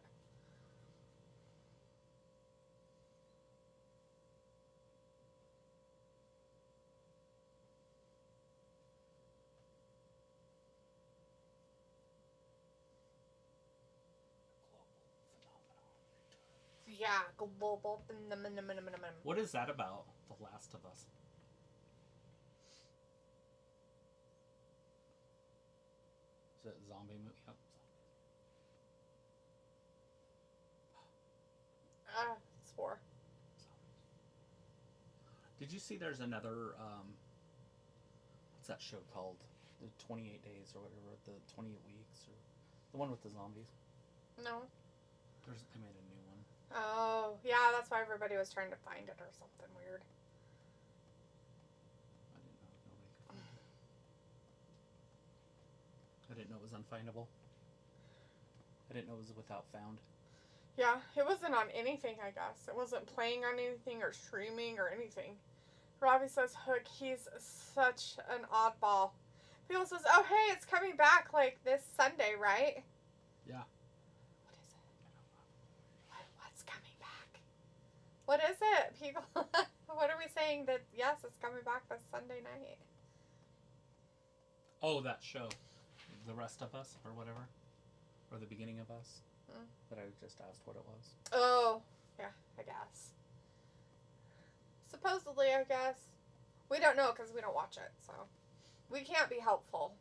Yeah, global phenomenon. What is that about? The Last of Us. Is it a zombie movie? Yep. It's 4. Did you see there's another, what's that show called? The 28 Days or whatever, the 28 Weeks, or the one with the zombies? No. They made a new one. Oh, yeah, that's why everybody was trying to find it or something weird. I didn't know nobody could find it. I didn't know it was unfindable. I didn't know it was without found. Yeah, it wasn't on anything, I guess. It wasn't playing on anything or streaming or anything. Robbie says, "Hook, he's such an oddball." People says, "Oh, hey, it's coming back like this Sunday, right?" Yeah. What is it? What's coming back? What is it, people? What are we saying? That, yes, it's coming back this Sunday night. Oh, that show. The Rest of Us, or whatever. Or The Beginning of Us. That I just asked what it was. Oh, yeah, I guess. Supposedly, I guess. We don't know because we don't watch it, so we can't be helpful.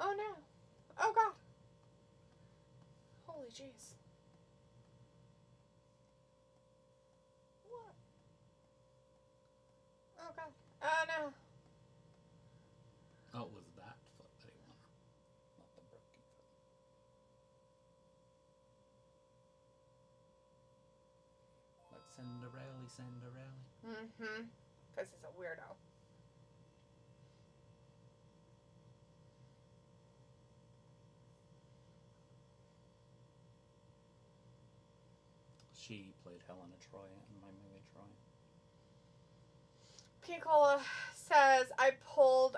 Oh no. Oh god. Holy jeez. What? Oh god. Oh no. Oh, it was that foot that he wanted, not the broken foot. But Cinderella, Cinderella. Mm-hmm. Because he's a weirdo. She played Helena Troy in my movie Troy. Piccola says, I pulled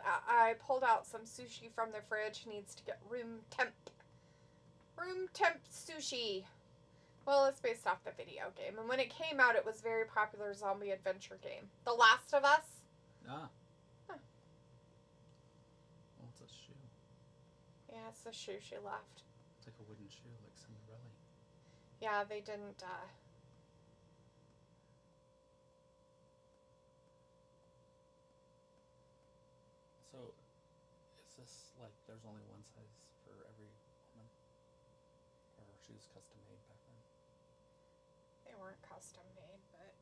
out some sushi from the fridge. Needs to get room temp sushi. Well, it's based off the video game, and when it came out, it was a very popular zombie adventure game. The Last of Us. Ah. Huh. Oh, it's a shoe. Yeah, it's the shoe she left. It's like a wooden shoe, like Cinderella. Yeah, they didn't. So, is this like there's only one size for every woman, or she was custom made back then? They weren't custom made, but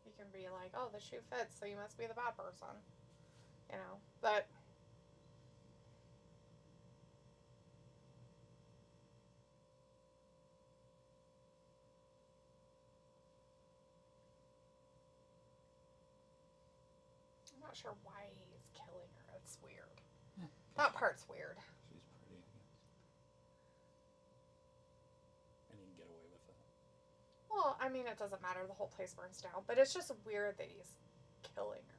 you can be like, oh, the shoe fits, so you must be the bad person, you know. But I'm not sure why he's killing her. It's weird. Yeah. That part's weird. She's pretty, I guess. And he can get away with it. Well, I mean, it doesn't matter. The whole place burns down. But it's just weird that he's killing her.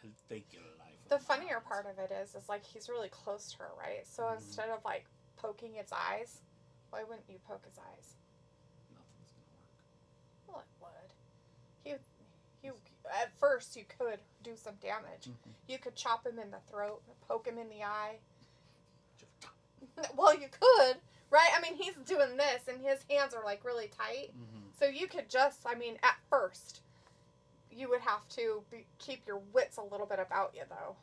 And take your life. The funnier part of it is like he's really close to her, right? So Mhm. instead of like poking its eyes, why wouldn't you poke his eyes? Nothing's gonna work. Well, it would. You at first you could do some damage. Mm-hmm. You could chop him in the throat, poke him in the eye. Well, you could, right? I mean, he's doing this, and his hands are like really tight. Mm-hmm. So you could just, I mean, at first, you would have to keep your wits a little bit about you, though.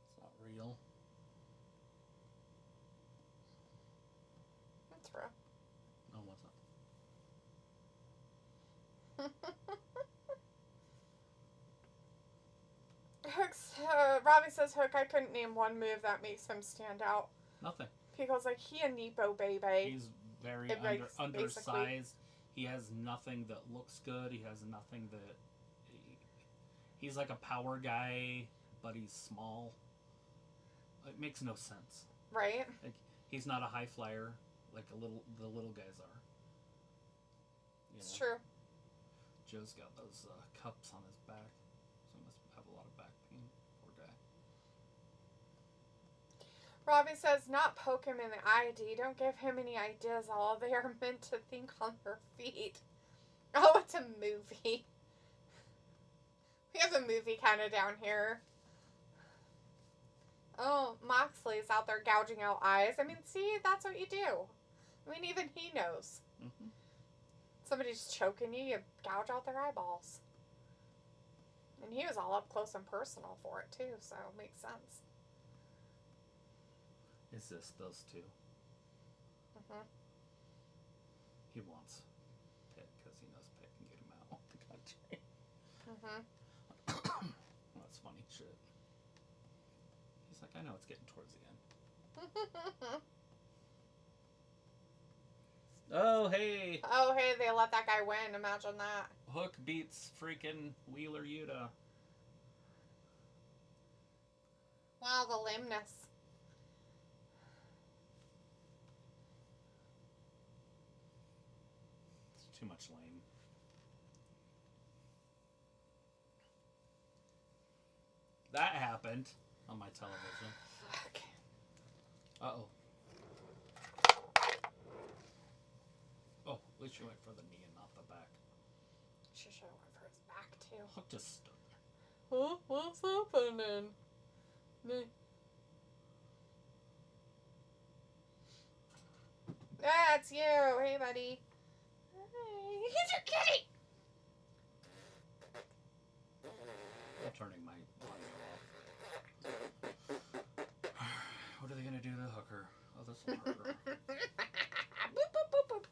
It's not real. That's real. No, what's up? Robbie says, Hook, I couldn't name one move that makes him stand out. Nothing. Because, like, he a Nepo baby. He's very undersized. Basically. He has nothing that looks good. He has nothing that... He's like a power guy, but he's small. It makes no sense. Right? Like, he's not a high flyer like the little guys are. You It's know? true. Joe's got those cups on his back, so he must have a lot of back pain. Poor guy. Robbie says, not poke him in the eye, D. Don't give him any ideas. All they are meant to think on their feet. Oh, it's a movie. We have a movie kind of down here. Oh, Moxley's out there gouging out eyes. I mean, see, that's what you do. I mean, even he knows. Mm-hmm. Somebody's choking you, you gouge out their eyeballs. And he was all up close and personal for it, too, so it makes sense. Is this those two? Mm-hmm. He wants Pitt because he knows Pitt can get him out of the country. Mm-hmm. Well, that's funny shit. He's like, I know it's getting towards the end. Oh, hey! Oh, hey, they let that guy win. Imagine that. Hook beats freaking Wheeler Yuta. Wow, the lameness. It's too much lame. happened on my television. Fuck. Uh-oh. Oh, at least you went for the knee and not the back. She should have went for his back, too. I'll just stood there. Huh? What's happening? That's you. Hey, buddy. Hey. He's your kitty! I'm turning my audio off. What are they gonna do to the hooker? Oh, this will hurt her. Boop, boop, boop, boop.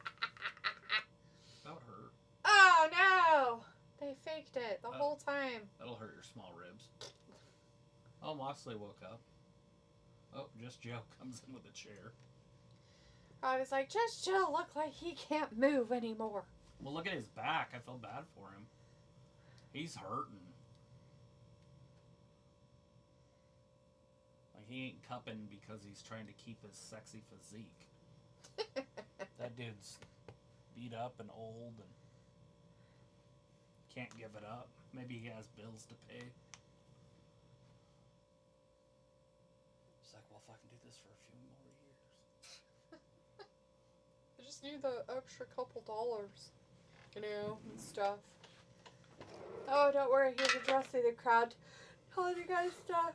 That would hurt. Oh, no! They faked it the whole time. That'll hurt your small ribs. Oh, Moxley woke up. Oh, just Joe comes in with a chair. I was like, just Joe look like he can't move anymore. Well, look at his back. I feel bad for him. He's hurting. Like, he ain't cupping because he's trying to keep his sexy physique. That dude's beat up and old and can't give it up. Maybe he has bills to pay. He's like, well, if I can do this for a few more years. I just need the extra couple dollars, you know, and stuff. Oh, don't worry, he's addressing the crowd, telling you guys stuff.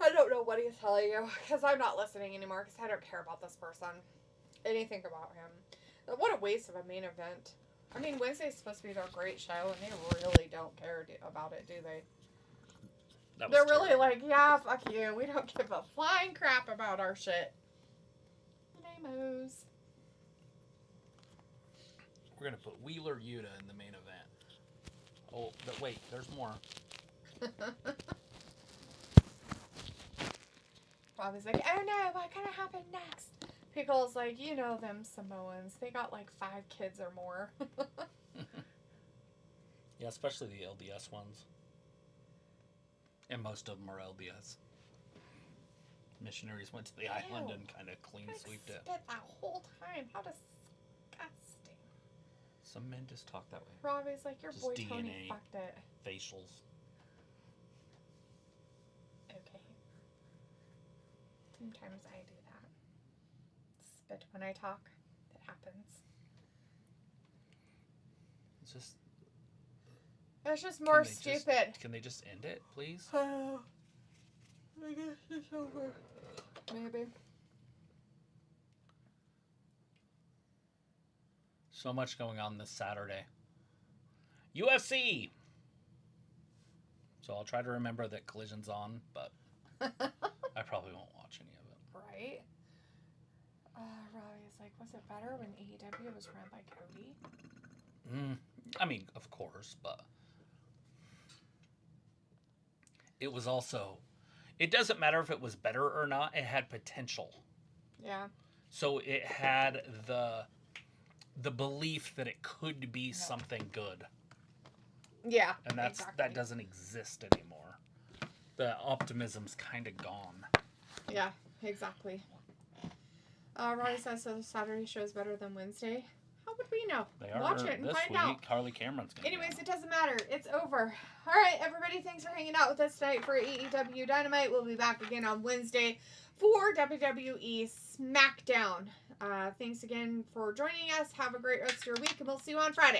I don't know what he's telling you, because I'm not listening anymore, because I don't care about this person. Anything about him. What a waste of a main event. I mean, Wednesday's supposed to be their great show, and they really don't care about it, do they? They're really like, yeah, fuck you. We don't give a flying crap about our shit. Namos. We're going to put Wheeler Yuta in the main event. Oh, but wait, there's more. Bobby's like, oh no, what gonna happen next? Pickle's like, you know them Samoans. They got like 5 kids or more. Yeah, especially the LDS ones. And most of them are LDS. Missionaries went to the island and kind of clean sweeped it. Spit that whole time. How disgusting. Some men just talk that way. Robbie's like, your Just boy DNA. Tony fucked it. Facials. Okay. Sometimes I do that. Spit when I talk. It happens. It's just more stupid. Can they just end it, please? I guess it's over. Maybe. So much going on this Saturday. UFC! So I'll try to remember that Collision's on, but I probably won't watch any of it. Right? Robbie's like, was it better when AEW was run by Cody? I mean, of course, but it was also... It doesn't matter if it was better or not. It had potential. Yeah. So it had the belief that it could be something good. Yeah. And that doesn't exist anymore. The optimism's kind of gone. Yeah, exactly. Robbie says so the Saturday show is better than Wednesday. How would we know? They are Watch it and this find week. out. Harley Cameron's going to Anyways, it doesn't matter. It's over. All right, everybody. Thanks for hanging out with us tonight for AEW Dynamite. We'll be back again on Wednesday for WWE SmackDown. Thanks again for joining us. Have a great rest of your week, and we'll see you on Friday.